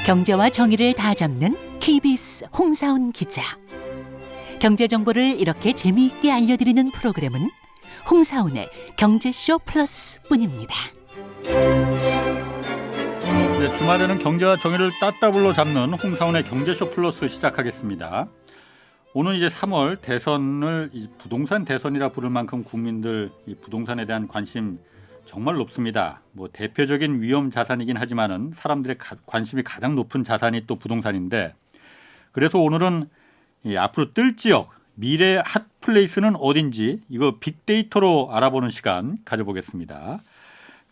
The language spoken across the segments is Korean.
경제와 정의를 다 잡는 KBS 홍사훈 기자. 경제 정보를 이렇게 재미있게 알려드리는 프로그램은 홍사훈의 경제쇼 플러스뿐입니다. 네, 주말에는 경제와 정의를 따따블로 잡는 홍사훈의 경제쇼 플러스 시작하겠습니다. 오늘 이제 3월 대선을 부동산 대선이라 부를 만큼 국민들 이 부동산에 대한 관심 정말 높습니다. 뭐 대표적인 위험 자산이긴 하지만은 사람들의 관심이 가장 높은 자산이 또 부동산인데, 그래서 오늘은 앞으로 뜰 지역, 미래 핫플레이스는 어딘지 이거 빅데이터로 알아보는 시간 가져보겠습니다.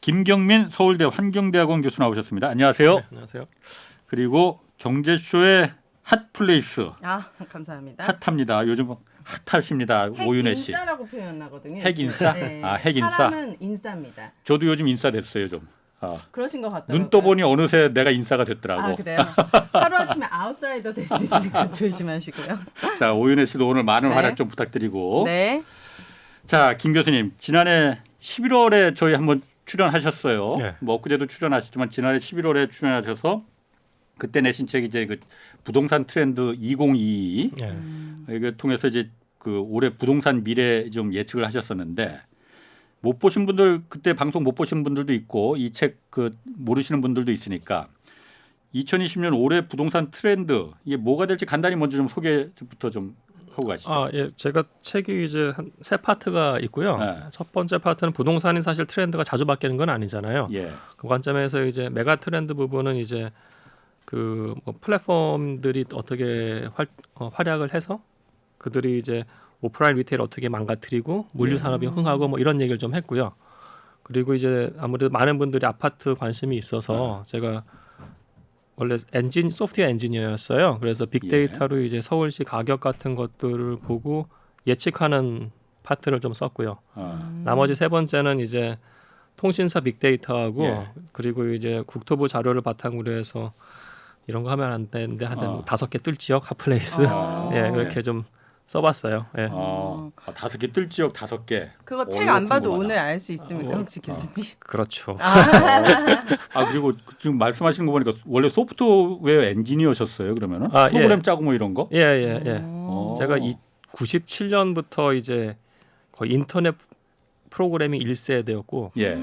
김경민 서울대 환경대학원 교수 나오셨습니다. 안녕하세요. 네, 안녕하세요. 그리고 경제쇼의 핫플레이스. 감사합니다. 핫합니다. 요즘 핫하십니다. 오윤혜 씨. 핵인싸라고 표현하거든요. 핵인싸? 네. 핵인싸. 사람은 인싸입니다. 저도 요즘 인싸 됐어요 좀. 그러신 것 같더라고요. 눈 떠보니 어느새 내가 인싸가 됐더라고. 아, 그래요? 하루아침에 아웃사이더 될 수 있으니까 조심하시고요. 자, 오윤혜 씨도 오늘 많은 네. 활약 좀 부탁드리고. 네. 자, 김 교수님, 지난해 11월에 저희 한번 출연하셨어요. 네. 뭐 엊그제도 출연하셨지만 지난해 11월에 출연하셔서 그때 내신 책이 이제 그 부동산 트렌드 2022. 네. 이걸 통해서 이제 그 올해 부동산 미래 좀 예측을 하셨었는데, 못 보신 분들, 그때 방송 못 보신 분들도 있고 이 책 그 모르시는 분들도 있으니까 2020년 올해 부동산 트렌드 이게 뭐가 될지 간단히 먼저 좀 소개부터 좀 하고 가시죠. 예, 제가 책이 이제 한 세 파트가 있고요. 네. 첫 번째 파트는 부동산이 사실 트렌드가 자주 바뀌는 건 아니잖아요. 예. 그 관점에서 이제 메가 트렌드 부분은 이제 그 뭐 플랫폼들이 어떻게 활약을 해서 그들이 이제 오프라인 리테일 어떻게 망가뜨리고 물류 산업이 흥하고 뭐 이런 얘기를 좀 했고요. 그리고 이제 아무래도 많은 분들이 아파트 관심이 있어서 제가 원래 소프트웨어 엔지니어였어요. 그래서 빅데이터로 이제 서울시 가격 같은 것들을 보고 예측하는 파트를 좀 썼고요. 나머지 세 번째는 이제 통신사 빅데이터하고 예. 그리고 이제 국토부 자료를 바탕으로 해서 이런 거 하면 안 되는데 한 5개 뜰 지역 핫플레이스 예, 그렇게 좀 써봤어요. 예. 5개 뜰 지역 5개. 그거 책 안 봐도 오늘 알 수 있습니까, 혹시 교수님? 그렇죠. 그리고 지금 말씀하시는 거 보니까 원래 소프트웨어 엔지니어셨어요. 그러면은 프로그램 짜고 뭐 이런 거? 예. 제가 97년부터 이제 거의 인터넷 프로그래밍 1세대였고 예.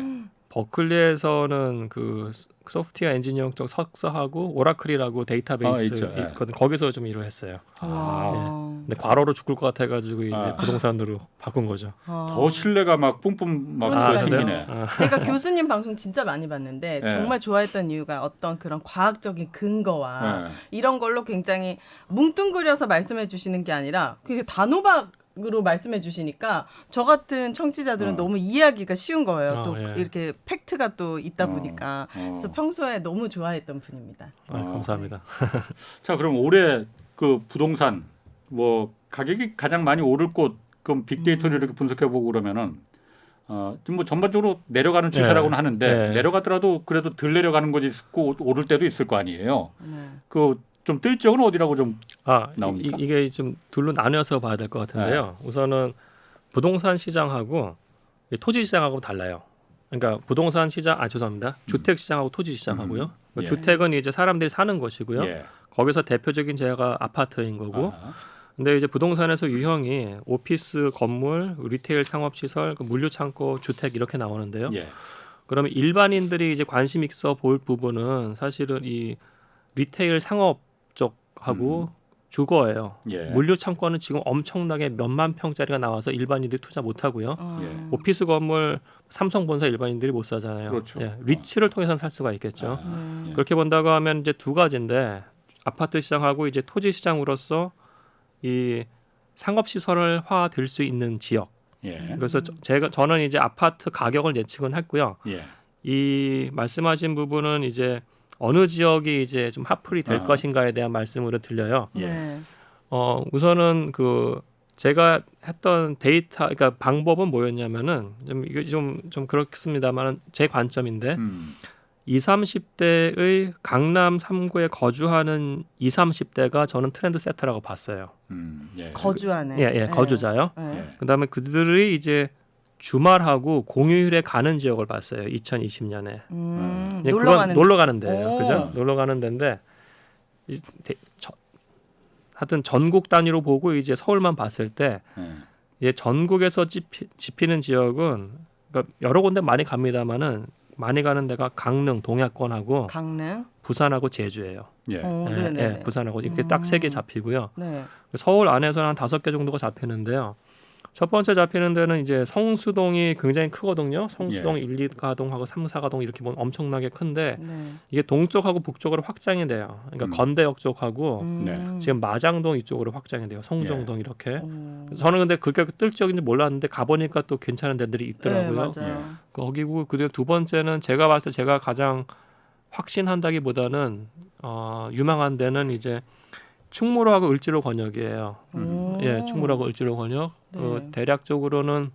버클리에서는 그 소프트웨어 엔지니어링 쪽 석사하고 오라클이라고 데이터베이스 있죠. 예. 있거든. 거기서 좀 일을 했어요. 와. 근데 과로로 죽을 것 같아가지고 이제 부동산으로 바꾼 거죠. 더 신뢰가 막 뿜뿜 막 그러니까요. 생기네. 제가 교수님 방송 진짜 많이 봤는데 네. 정말 좋아했던 이유가 어떤 그런 과학적인 근거와 네. 이런 걸로 굉장히 뭉뚱그려서 말씀해 주시는 게 아니라 그게 단호박으로 말씀해 주시니까 저 같은 청취자들은 너무 이해하기가 쉬운 거예요. 또 이렇게 팩트가 또 있다 보니까. 그래서 평소에 너무 좋아했던 분입니다. 감사합니다. 자, 그럼 올해 그 부동산 뭐 가격이 가장 많이 오를 곳 그럼 빅데이터를 이렇게 분석해보고 그러면은 좀 뭐 전반적으로 내려가는 추세라고는 하는데 내려가더라도 그래도 덜 내려가는 곳이 있고 오를 때도 있을 거 아니에요. 그 좀 뜰 지역은 어디라고 좀 나옵니까? 이게 좀 둘로 나뉘어서 봐야 될 것 같은데요. 우선은 부동산 시장하고 토지 시장하고 달라요. 그러니까 부동산 시장 죄송합니다. 주택 시장하고 토지 시장하고요. 주택은 이제 사람들이 사는 것이고요. 거기서 대표적인 제가 아파트인 거고. 근데 이제 부동산에서 유형이 오피스, 건물, 리테일 상업시설, 물류창고, 주택 이렇게 나오는데요. 그러면 일반인들이 이제 관심 있어 볼 부분은 사실은 이 리테일 상업 쪽하고 주거예요. 물류창고는 지금 엄청나게 몇만 평짜리가 나와서 일반인들이 투자 못 하고요. 오피스 건물 삼성본사 일반인들이 못 사잖아요. 그렇죠. 리츠를 통해서는 살 수가 있겠죠. 그렇게 본다고 하면 이제 두 가지인데 아파트 시장하고 이제 토지 시장으로서 이 상업시설화 될 수 있는 지역. 그래서 저는 이제 아파트 가격을 예측은 했고요. 이 말씀하신 부분은 이제 어느 지역이 이제 좀 핫플이 될 것인가에 대한 말씀으로 들려요. 우선은 그 제가 했던 데이터, 그러니까 방법은 뭐였냐면은 이게 좀 그렇습니다만 제 관점인데 20, 30대의 강남 3구에 거주하는 20, 30대가 저는 트렌드 세터라고 봤어요. 거주하는. 거주자요. 그다음에 그들이 이제 주말하고 공휴일에 가는 지역을 봤어요. 2020년에. 놀러 가는 데요. 그죠? 놀러 가는 데인데 하여튼 전국 단위로 보고 이제 서울만 봤을 때 이제 전국에서 집히는 지역은 그러니까 여러 군데 많이 갑니다만은 많이 가는 데가 강릉, 동야권하고 강릉, 부산하고 제주예요. 예. 예, 부산하고 이렇게 딱 3개 잡히고요. 네. 서울 안에서는 한 5개 정도가 잡히는데요. 첫 번째 잡히는 데는 이제 성수동이 굉장히 크거든요. 성수동 1, 2가동하고 3, 4가동 이렇게 보면 엄청나게 큰데 네. 이게 동쪽하고 북쪽으로 확장이 돼요. 그러니까 건대역 쪽하고 네. 지금 마장동 이쪽으로 확장이 돼요. 송정동 이렇게. 오. 저는 근데 그게 뜰 지역인지 몰랐는데 가보니까 또 괜찮은 데들이 있더라고요. 네, 맞아요. 거기고 그리고 두 번째는 제가 봤을 때 제가 가장 확신한다기보다는 유망한 데는 이제 충무로하고 을지로 권역이에요. 오. 예, 충무로하고 을지로 권역. 네. 대략적으로는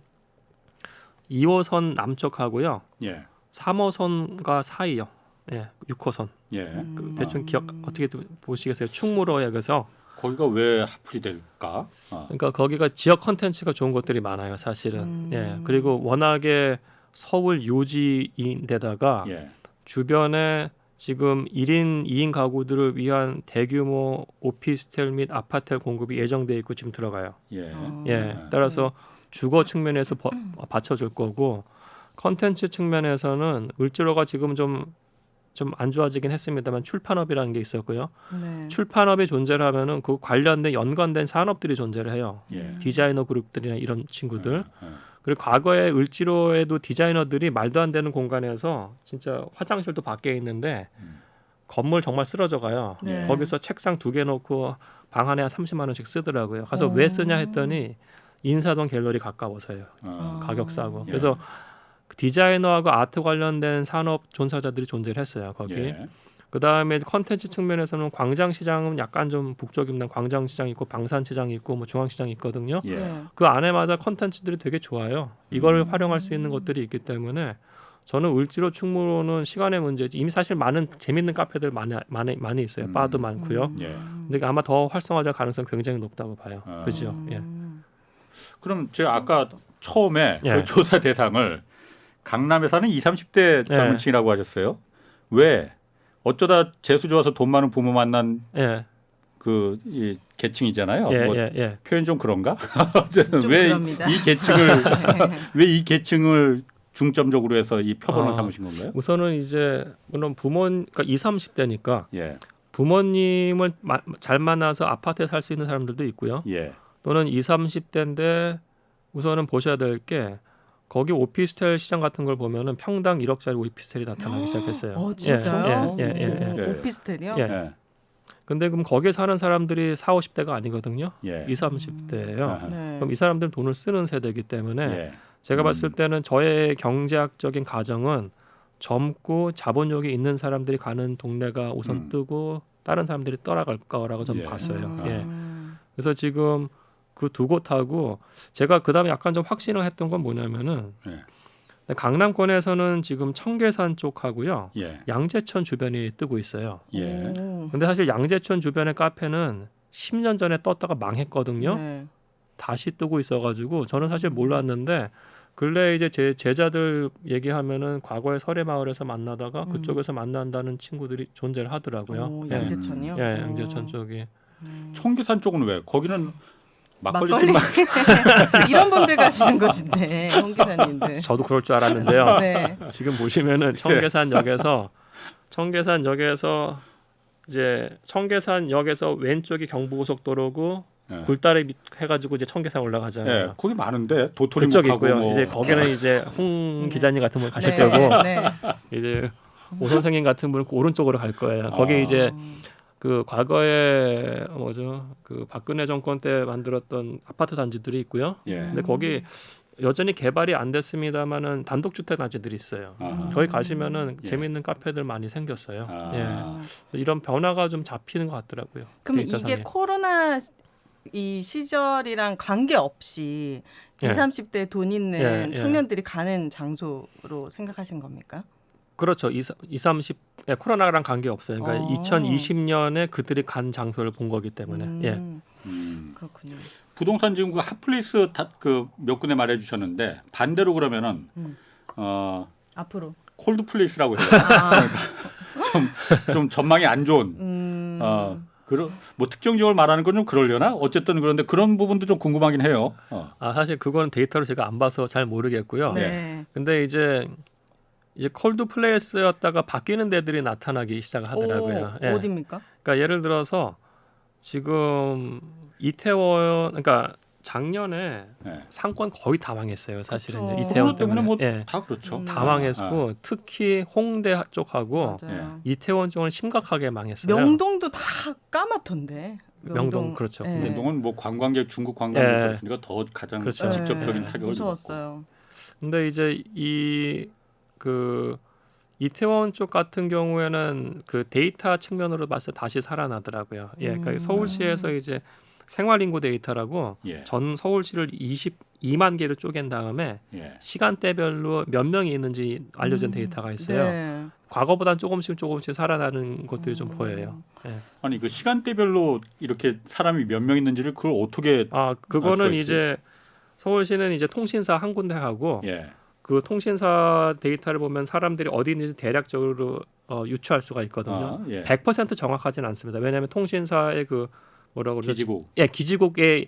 2호선 남쪽하고요. 예. 3호선과 사이요. 예, 6호선. 예. 그 대충 기억 어떻게 보시겠어요? 충무로역에서 거기가 왜 하플이 될까? 그러니까 거기가 지역 컨텐츠가 좋은 곳들이 많아요, 사실은. 예. 그리고 워낙에 서울 요지인데다가 예. 주변에 지금 1인, 2인 가구들을 위한 대규모 오피스텔 및 아파트 공급이 예정돼 있고 지금 들어가요. 예. 예. 따라서 주거 측면에서 받쳐줄 거고 컨텐츠 측면에서는 을지로가 지금 좀 안 좋아지긴 했습니다만 출판업이라는 게 있었고요. 네. 출판업이 존재를 하면은 그 관련된 연관된 산업들이 존재를 해요. 예. 디자이너 그룹들이나 이런 친구들. 예. 그리고 과거에 을지로에도 디자이너들이 말도 안 되는 공간에서 진짜 화장실도 밖에 있는데 건물 정말 쓰러져 가요. 네. 거기서 책상 2개 놓고 방 안에 한 30만 원씩 쓰더라고요. 가서 왜 쓰냐 했더니 인사동 갤러리 가까워서요. 가격 싸고. 예. 그래서 디자이너하고 아트 관련된 산업 종사자들이 존재를 했어요. 거기. 예. 그다음에 컨텐츠 측면에서는 광장시장은 약간 좀 북쪽입니다. 광장시장 있고 방산시장 있고 뭐 중앙시장 있거든요. 예. 네. 그 안에마다 컨텐츠들이 되게 좋아요. 이걸 활용할 수 있는 것들이 있기 때문에 저는 을지로 충무로는 시간의 문제지. 이미 사실 많은 재밌는 카페들 많이 있어요. 바도 많고요. 예. 근데 아마 더 활성화될 가능성이 굉장히 높다고 봐요. 그죠? 예. 그럼 제가 아까 처음에 예. 그 조사 대상을 강남에 사는 20, 30대 예. 젊은층이라고 하셨어요. 왜? 어쩌다 재수 좋아서 돈 많은 부모 만난 예. 그 이 계층이잖아요. 예. 뭐 예. 표현 좀 그런가? 어쨌든 좀 왜 그럽니다. 이 계층을 왜 이 계층을 중점적으로 해서 이 표본을 삼으신 건가요? 우선은 이제 물론 그러니까 20, 30대니까 예. 부모님을 잘 만나서 아파트에 살 수 있는 사람들도 있고요. 예. 또는 20, 30대인데 우선은 보셔야 될 게 거기 오피스텔 시장 같은 걸 보면은 평당 1억짜리 오피스텔이 나타나기 시작했어요. 진짜요? 예. 오피스텔이요? 예. 예. 근데 그럼 거기에 사는 사람들이 40, 50대가 아니거든요. 예. 20, 30대예요. 아하. 네. 그럼 이 사람들은 돈을 쓰는 세대이기 때문에 예. 제가 봤을 때는 저의 경제학적인 가정은 젊고 자본력이 있는 사람들이 가는 동네가 우선 뜨고 다른 사람들이 떠나갈 거라고 저는 예. 봤어요. 예. 그래서 지금 그 두 곳하고 제가 그다음에 약간 좀 확신을 했던 건 뭐냐면은 예. 강남권에서는 지금 청계산 쪽하고요. 예. 양재천 주변이 뜨고 있어요. 예. 근데 사실 양재천 주변의 카페는 10년 전에 떴다가 망했거든요. 네. 다시 뜨고 있어가지고 저는 사실 몰랐는데 근래 이제 제 제자들 얘기하면은 과거에 설해마을에서 만나다가 그쪽에서 만난다는 친구들이 존재를 하더라고요. 오, 양재천이요? 예, 양재천 쪽이. 청계산 쪽은 왜? 거기는 막걸리 막걸리 집만 이런 분들 가시는 곳인데 홍기사님들. 저도 그럴 줄 알았는데요. 네. 지금 보시면은 청계산역에서 이제 청계산역에서 왼쪽이 경부고속도로고 예. 굴다리 해가지고 이제 청계산 올라가잖아요. 예. 거기 많은데 그쪽 도토리묵하고 있고요. 뭐. 이제 거기는 이제 홍 기자님 같은 분 가실 네. 때고 네. 이제 오 선생님 같은 분은 오른쪽으로 갈 거예요. 거기 이제 그 과거에 그 박근혜 정권 때 만들었던 아파트 단지들이 있고요. 예. 근데 거기 여전히 개발이 안 됐습니다만은 단독주택 단지들이 있어요. 아하. 거기 가시면은 예. 재밌는 카페들 많이 생겼어요. 아. 예. 이런 변화가 좀 잡히는 것 같더라고요. 그럼 데이터상에. 이게 코로나 이 시절이랑 관계없이 예. 20, 30대 돈 있는 예. 청년들이 가는 장소로 생각하신 겁니까? 그렇죠. 20, 30 코로나랑 관계 없어요. 그러니까 2020년에 그들이 간 장소를 본 거기 때문에. 예. 그렇군요. 부동산 지금 그 핫플레이스 그 몇 군데 말해주셨는데 반대로 그러면은 앞으로 콜드플레이스라고 해요. 아, 좀 전망이 안 좋은 뭐 특정 지역을 말하는 건 좀 그러려나? 어쨌든 그런데 그런 부분도 좀 궁금하긴 해요. 사실 그건 데이터를 제가 안 봐서 잘 모르겠고요. 네. 근데 이제 콜드 플레이스였다가 바뀌는 데들이 나타나기 시작하더라고요. 예. 어디입니까? 그러니까 예를 들어서 지금 이태원, 그러니까 작년에 네. 상권 거의 다 망했어요. 사실은 그쵸. 이태원 코로나 때문에 때문에. 뭐 예. 다 그렇죠. 다 망했고 특히 홍대 쪽하고 맞아요. 이태원 쪽은 심각하게 망했어요. 명동도 다 까맣던데. 명동 그렇죠. 예. 네. 명동은 뭐 관광객 중국 관광객이니까 더 가장 그렇죠. 직접적인 예. 타격을 무서웠어요. 근데 이제 그 이태원 쪽 같은 경우에는 그 데이터 측면으로 봤을 때 다시 살아나더라고요. 예, 그러니까 서울시에서 이제 생활인구 데이터라고 예. 전 서울시를 22만 개를 쪼갠 다음에 예. 시간대별로 몇 명이 있는지 알려준 데이터가 있어요. 네. 과거보다는 조금씩 살아나는 것들이 좀 보여요. 예. 아니 그 시간대별로 이렇게 사람이 몇 명 있는지를 그걸 어떻게 그거는 수가 이제 서울시는 이제 통신사 한 군데 하고 예. 그 통신사 데이터를 보면 사람들이 어디 있는지 대략적으로 유추할 수가 있거든요. 예. 100% 정확하지는 않습니다. 왜냐하면 통신사의 그 뭐라고 그러죠? 기지국. 예, 기지국의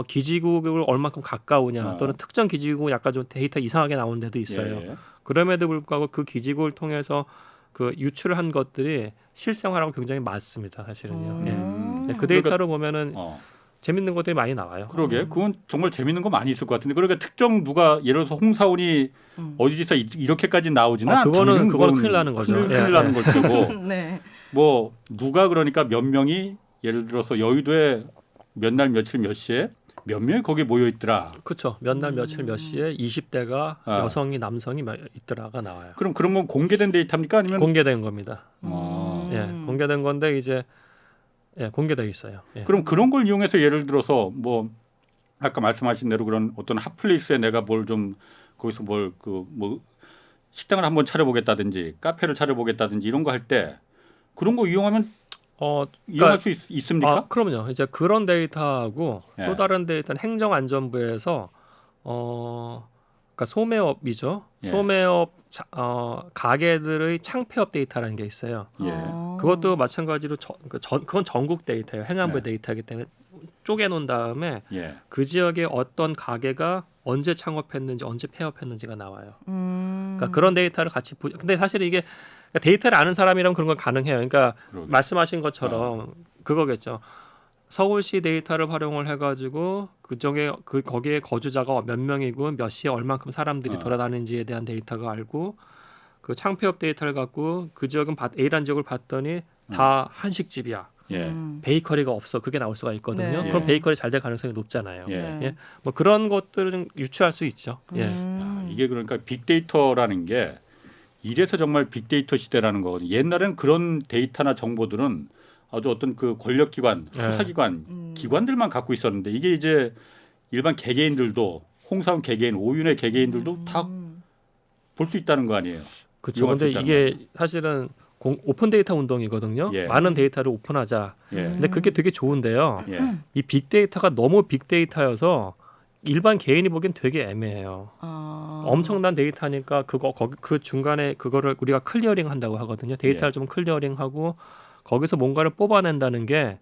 기지국을 얼마큼 가까우냐 또는 특정 기지국은 약간 좀 데이터 이상하게 나오는 데도 있어요. 예. 그럼에도 불구하고 그 기지국을 통해서 그 유출을 한 것들이 실생활하고 굉장히 맞습니다. 사실은요. 예. 그 데이터로 보면은 재밌는 것들이 많이 나와요. 그러게 그건 정말 재밌는 거 많이 있을 것 같은데 그러니까 특정 누가 예를 들어서 홍사원이 어디서 이렇게까지 나오지나 그거는 큰일 나는 거죠. 큰일 나는 거고 네. 뭐 누가 그러니까 몇 명이 예를 들어서 여의도에 몇 날 며칠 몇 시에 몇 명이 거기 모여 있더라. 그렇죠. 몇 날 며칠 몇 시에 20대가 여성이 남성이 있더라가 나와요. 그럼 그런 건 공개된 데이터입니까 아니면 공개된 겁니다. 아. 공개된 건데 이제 공개돼 있어요. 예. 그럼 그런 걸 이용해서 예를 들어서 뭐 아까 말씀하신 대로 그런 어떤 핫플레이스에 내가 뭘 좀 거기서 뭘 그 뭐 식당을 한번 차려보겠다든지 카페를 차려보겠다든지 이런 거 할 때 그런 거 이용하면 이용할 수 있습니까? 그럼요. 이제 그런 데이터하고 예. 또 다른 데이터는 행정안전부에서 그러니까 소매업이죠. 예. 소매업 가게들의 창폐업 데이터라는 게 있어요. 예. 그것도 마찬가지로 그건 전국 데이터예요. 행안부 네. 데이터이기 때문에 쪼개놓은 다음에 예. 그 지역에 어떤 가게가 언제 창업했는지 언제 폐업했는지가 나와요. 그러니까 그런 데이터를 같이 근데 사실 이게 데이터를 아는 사람이라면 그런 건 가능해요. 그러니까 그러게. 말씀하신 것처럼 그거겠죠. 서울시 데이터를 활용을 해가지고 그중에 거기에 거주자가 몇 명이고 몇 시에 얼만큼 사람들이 돌아다니는지에 대한 데이터가 알고 그 창폐업 데이터를 갖고 그 지역은 A라는 지역을 봤더니 다 한식집이야. 예. 베이커리가 없어. 그게 나올 수가 있거든요. 네. 그럼 베이커리 잘 될 가능성이 높잖아요. 예. 예. 뭐 그런 것들은 유추할 수 있죠. 예. 이게 그러니까 빅데이터라는 게 이래서 정말 빅데이터 시대라는 거거든요. 옛날에는 그런 데이터나 정보들은 아주 어떤 그 권력기관, 수사기관, 기관들만 갖고 있었는데 이게 이제 일반 개개인들도 홍사원 개개인, 오윤의 개개인들도 다 볼 수 있다는 거 아니에요. 그렇죠. 근데 이게 사실은 오픈 데이터 운동이거든요. 예. 많은 데이터를 오픈하자. 예. 근데 그게 되게 좋은데요. 예. 이 빅데이터가 너무 빅데이터여서 일반 개인이 보기엔 되게 애매해요. 엄청난 데이터니까 그 중간에 그거를 우리가 클리어링 한다고 하거든요. 데이터를 예. 좀 클리어링하고 거기서 뭔가를 뽑아낸다는 게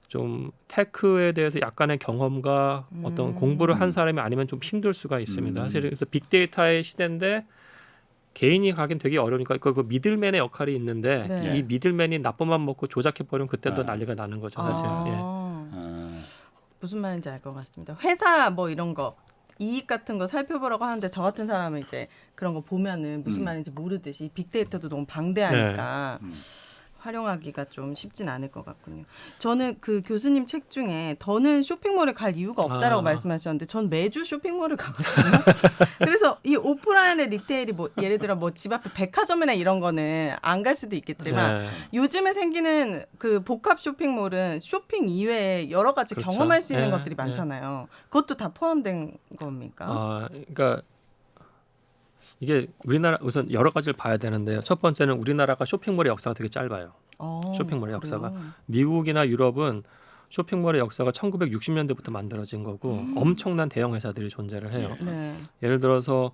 좀 테크에 대해서 약간의 경험과 어떤 공부를 한 사람이 아니면 좀 힘들 수가 있습니다. 사실 그래서 빅데이터의 시대인데 개인이 가긴 되게 어려우니까 그 미들맨의 역할이 있는데 네. 이 미들맨이 나쁜 맘 먹고 조작해 버리면 그때도 난리가 나는 거죠, 사실. 예. 무슨 말인지 알 것 같습니다. 회사 뭐 이런 거 이익 같은 거 살펴보라고 하는데 저 같은 사람은 이제 그런 거 보면은 무슨 말인지 모르듯이 빅데이터도 너무 방대하니까 활용하기가 좀 쉽진 않을 것 같군요. 저는 그 교수님 책 중에 더는 쇼핑몰에 갈 이유가 없다라고 말씀하셨는데 전 매주 쇼핑몰을 가거든요. 그래서 이 오프라인의 리테일이 뭐 예를 들어 뭐 집 앞에 백화점이나 이런 거는 안 갈 수도 있겠지만 요즘에 생기는 그 복합 쇼핑몰은 쇼핑 이외에 여러 가지 그렇죠. 경험할 수 있는 것들이 많잖아요. 그것도 다 포함된 겁니까? 그러니까 이게 우리나라 우선 여러 가지를 봐야 되는데요. 첫 번째는 우리나라가 쇼핑몰의 역사가 되게 짧아요. 쇼핑몰의 역사가. 미국이나 유럽은 쇼핑몰의 역사가 1960년대부터 만들어진 거고 엄청난 대형 회사들이 존재를 해요. 네. 예를 들어서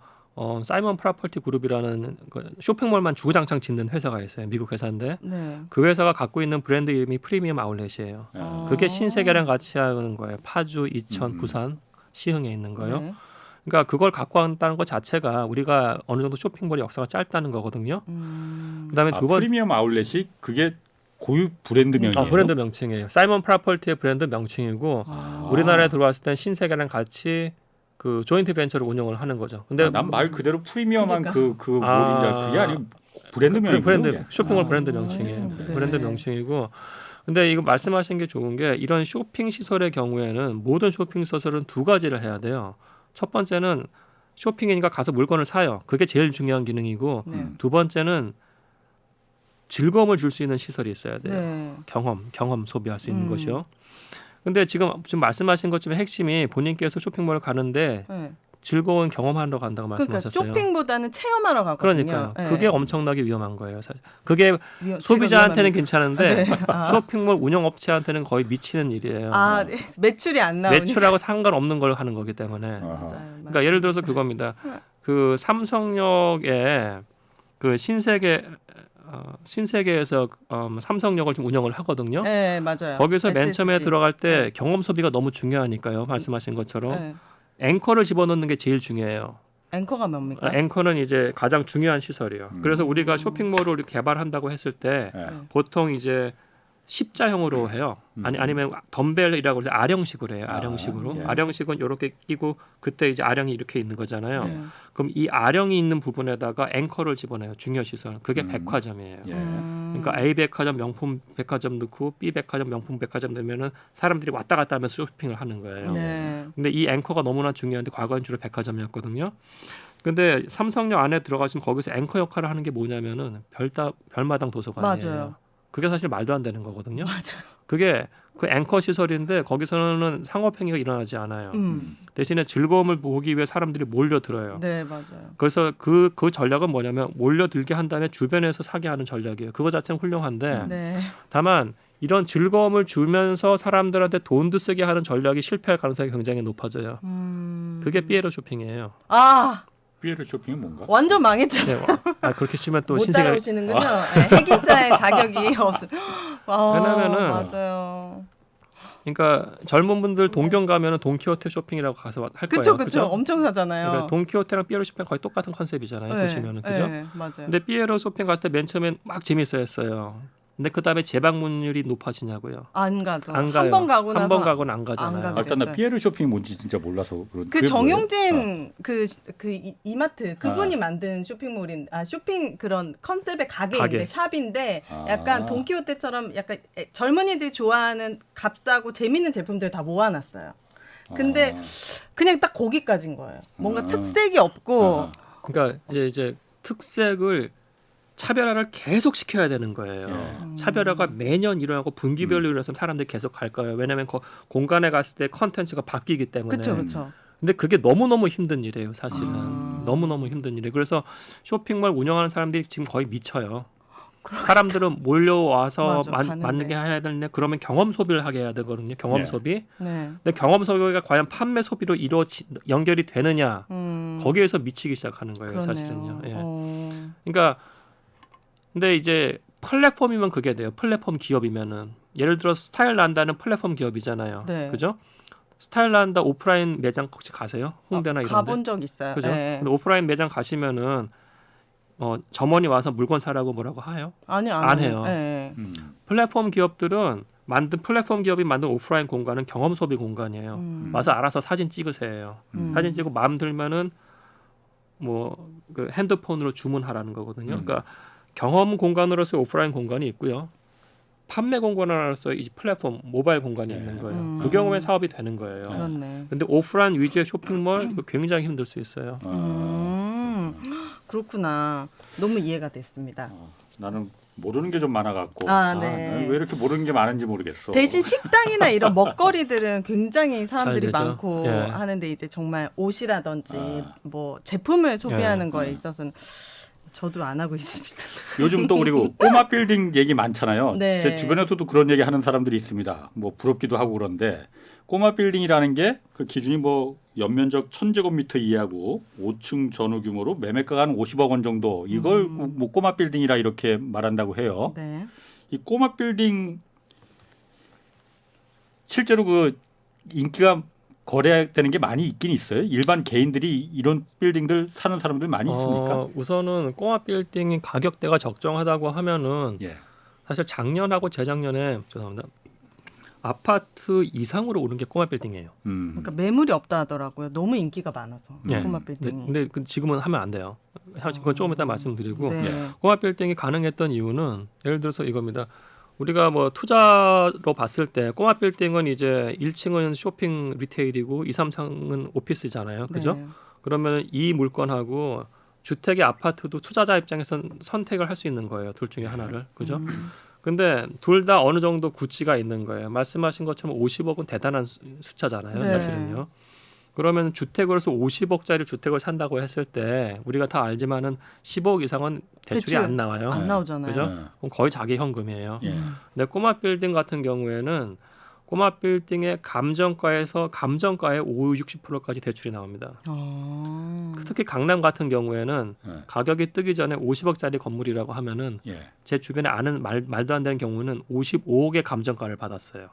사이먼 프라퍼티 그룹이라는 그 쇼핑몰만 주구장창 짓는 회사가 있어요. 미국 회사인데 네. 그 회사가 갖고 있는 브랜드 이름이 프리미엄 아울렛이에요. 그게 신세계랑 같이 하는 거예요. 파주, 이천, 부산, 시흥에 있는 거예요. 네. 그러니까 그걸 갖고 왔다는 것 자체가 우리가 어느 정도 쇼핑몰의 역사가 짧다는 거거든요. 그다음에 두 번 프리미엄 아울렛이 그게 고유 브랜드명이에요. 브랜드 명칭이에요. 사이먼 프라퍼티의 브랜드 명칭이고 우리나라에 들어왔을 땐 신세계랑 같이 그 조인트 벤처를 운영을 하는 거죠. 근데 난 말 그대로 프리미엄한 그러니까. 그 뭐인지 그게 아니고 브랜드명이에요. 브랜드 쇼핑몰 브랜드 명칭이에요. 네. 브랜드 명칭이고. 근데 이거 말씀하신 게 좋은 게 이런 쇼핑 시설의 경우에는 모든 쇼핑 시설은 두 가지를 해야 돼요. 첫 번째는 쇼핑이니까 가서 물건을 사요. 그게 제일 중요한 기능이고 네. 두 번째는 즐거움을 줄 수 있는 시설이 있어야 돼요. 네. 경험 소비할 수 있는 것이요. 근데 지금 말씀하신 것쯤에 핵심이 본인께서 쇼핑몰을 가는데 네. 즐거운 경험하러 간다고 그러니까 말씀하셨어요. 쇼핑보다는 체험하러 가거든요. 그러니까요. 네. 그게 엄청나게 위험한 거예요. 사실. 그게 제가 소비자한테는 위험합니다. 괜찮은데 네. 아. 쇼핑몰 운영업체한테는 거의 미치는 일이에요. 아, 네. 매출이 안 나오니까. 매출하고 상관없는 걸 하는 거기 때문에. 맞아요. 그러니까 예를 들어서 그겁니다. 그 삼성역에 그 신세계에서 삼성역을 좀 운영을 하거든요. 네, 맞아요. 거기서 맨 처음에 SSG. 들어갈 때 네. 경험 소비가 너무 중요하니까요. 말씀하신 것처럼 네. 앵커를 집어넣는 게 제일 중요해요. 앵커가 뭡니까? 앵커는 이제 가장 중요한 시설이에요. 그래서 우리가 쇼핑몰을 개발한다고 했을 때 네. 보통 이제 십자형으로 해요. 아니면 덤벨이라고 해서 아령식으로 해요. 아령식으로. 예. 아령식은 이렇게 끼고 그때 이제 아령이 이렇게 있는 거잖아요. 네. 그럼 이 아령이 있는 부분에다가 앵커를 집어넣어요. 중요 시설. 그게 백화점이에요. 예. 그러니까 A 백화점 명품 백화점 넣고 B 백화점 명품 백화점 넣으면은 사람들이 왔다 갔다 하면서 쇼핑을 하는 거예요. 네. 근데 이 앵커가 너무나 중요한데 과거엔 주로 백화점이었거든요. 근데 삼성역 안에 들어가시면 거기서 앵커 역할을 하는 게 뭐냐면은 별마당 도서관이에요. 맞아요. 그게 사실 말도 안 되는 거거든요. 맞아요. 그게 그 앵커 시설인데 거기서는 상업 행위가 일어나지 않아요. 대신에 즐거움을 보기 위해 사람들이 몰려들어요. 네, 맞아요. 그래서 그 전략은 뭐냐면 몰려들게 한 다음에 주변에서 사게 하는 전략이에요. 그거 자체는 훌륭한데 네. 다만 이런 즐거움을 주면서 사람들한테 돈도 쓰게 하는 전략이 실패할 가능성이 굉장히 높아져요. 그게 삐에로 쇼핑이에요. 아, 삐에르 쇼핑이 뭔가? 완전 망했잖아요. 네, 그렇게 치면 또 못 신세가 따라오시는군요. 네, 핵인싸의 자격이 없어. 왜냐면은 맞아요. 그러니까 젊은 분들 동경 가면은 돈키호테 쇼핑이라고 가서 할 그쵸, 거예요. 그쵸. 엄청 사잖아요. 그러니까 돈키호테랑 삐에로 쇼핑 거의 똑같은 컨셉이잖아요. 네, 보시면은 그죠? 네, 맞아요. 근데 삐에로 쇼핑 갔을 때 맨 처음엔 막 재밌어했어요. 근데 그 다음에 재방문율이 높아지냐고요. 안 가죠. 안 가요. 한 번 가고 나서 한 번 가고는 안 가잖아요. 안 가게 일단 나 됐어요. 삐에르 쇼핑이 뭔지 진짜 몰라서 그런. 그 그게 뭐예요? 정용진 그 이마트 그분이 만든 쇼핑몰인 쇼핑 그런 컨셉의 가게인데 가게. 샵인데 아. 약간 돈키호테처럼 약간 젊은이들이 좋아하는 값싸고 재밌는 제품들 다 모아놨어요. 근데 그냥 딱 거기까지인 거예요. 뭔가 특색이 없고 그러니까 이제 특색을 차별화를 계속 시켜야 되는 거예요. 차별화가 매년 일어나고 분기별로 일어나서 사람들이 계속 갈 거예요. 왜냐하면 그 공간에 갔을 때 컨텐츠가 바뀌기 때문에. 그렇죠, 그렇죠. 근데 그게 너무너무 힘든 일이에요, 사실은. 너무너무 힘든 일이에요. 그래서 쇼핑몰 운영하는 사람들이 지금 거의 미쳐요. 사람들은 몰려와서 맞아, 만나게 해야 되는데 그러면 경험 소비를 하게 해야 되거든요. 경험 네. 소비. 네. 근데 경험 소비가 과연 판매 소비로 연결이 되느냐. 거기에서 미치기 시작하는 거예요, 그러네요. 사실은요. 예. 그러니까 근데 이제 플랫폼이면 그게 돼요. 플랫폼 기업이면은 예를 들어 스타일란다는 플랫폼 기업이잖아요. 네. 그죠? 스타일란다 오프라인 매장 혹시 가세요? 홍대나 이런 데? 가본 적 있어요. 그죠? 네. 근데 오프라인 매장 가시면은 점원이 와서 물건 사라고 뭐라고 해요? 아니 안 해요. 네. 플랫폼 기업들은 플랫폼 기업이 만든 오프라인 공간은 경험 소비 공간이에요. 와서 알아서 사진 찍으세요. 사진 찍고 마음 들면은 뭐 그 핸드폰으로 주문하라는 거거든요. 그러니까 경험 공간으로서 오프라인 공간이 있고요. 판매 공간으로서 이 플랫폼 모바일 공간이 있는 거예요. 그 경우에 사업이 되는 거예요. 그렇네. 근데 오프라인 위주의 쇼핑몰 이거 굉장히 힘들 수 있어요. 그렇구나. 너무 이해가 됐습니다. 나는 모르는 게 좀 많아갖고. 네. 나는 왜 이렇게 모르는 게 많은지 모르겠어. 대신 식당이나 이런 먹거리들은 굉장히 사람들이 잘 되죠. 많고 예. 하는데 이제 정말 옷이라든지 뭐 제품을 소비하는 예. 거에 있어서는 저도 안 하고 있습니다. 요즘 또 그리고 꼬마 빌딩 얘기 많잖아요. 네. 제 주변에서도 그런 얘기 하는 사람들이 있습니다. 뭐 부럽기도 하고 그런데 꼬마 빌딩이라는 게 그 기준이 뭐 연면적 1,000제곱미터 이하고 5층 전후 규모로 매매가가 한 50억 원 정도. 이걸 뭐 꼬마 빌딩이라 이렇게 말한다고 해요. 네. 이 꼬마 빌딩 실제로 그 인기가 거래되는 게 많이 있긴 있어요. 일반 개인들이 이런 빌딩들 사는 사람들 많이 있습니까? 우선은 꼬마 빌딩 가격대가 적정하다고 하면은 예. 사실 작년하고 재작년에 죄송합니다. 아파트 이상으로 오른 게 꼬마 빌딩이에요. 그러니까 매물이 없다 하더라고요. 너무 인기가 많아서 예. 꼬마 빌딩이. 근데 지금은 하면 안 돼요. 그건 조금 이따 말씀드리고 네. 예. 꼬마 빌딩이 가능했던 이유는 예를 들어서 이겁니다. 우리가 뭐 투자로 봤을 때 꼬마 빌딩은 이제 1층은 쇼핑 리테일이고 2, 3층은 오피스잖아요. 그죠? 네. 그러면 이 물건하고 주택의 아파트도 투자자 입장에선 선택을 할 수 있는 거예요. 둘 중에 하나를. 그죠? 근데 둘 다 어느 정도 구치가 있는 거예요. 말씀하신 것처럼 50억은 대단한 숫자잖아요. 네. 사실은요. 그러면 주택으로서 50억짜리 주택을 산다고 했을 때 우리가 다 알지만은 10억 이상은 대출이 대출 안 나와요. 안 나오잖아요. 그죠? 예. 그럼 거의 자기 현금이에요. 예. 근데 꼬마 빌딩 같은 경우에는 꼬마 빌딩의 감정가에서 감정가의 60%까지 대출이 나옵니다. 특히 강남 같은 경우에는 예. 가격이 뜨기 전에 50억짜리 건물이라고 하면은 예. 제 주변에 아는 말도 안 되는 경우는 55억의 감정가를 받았어요.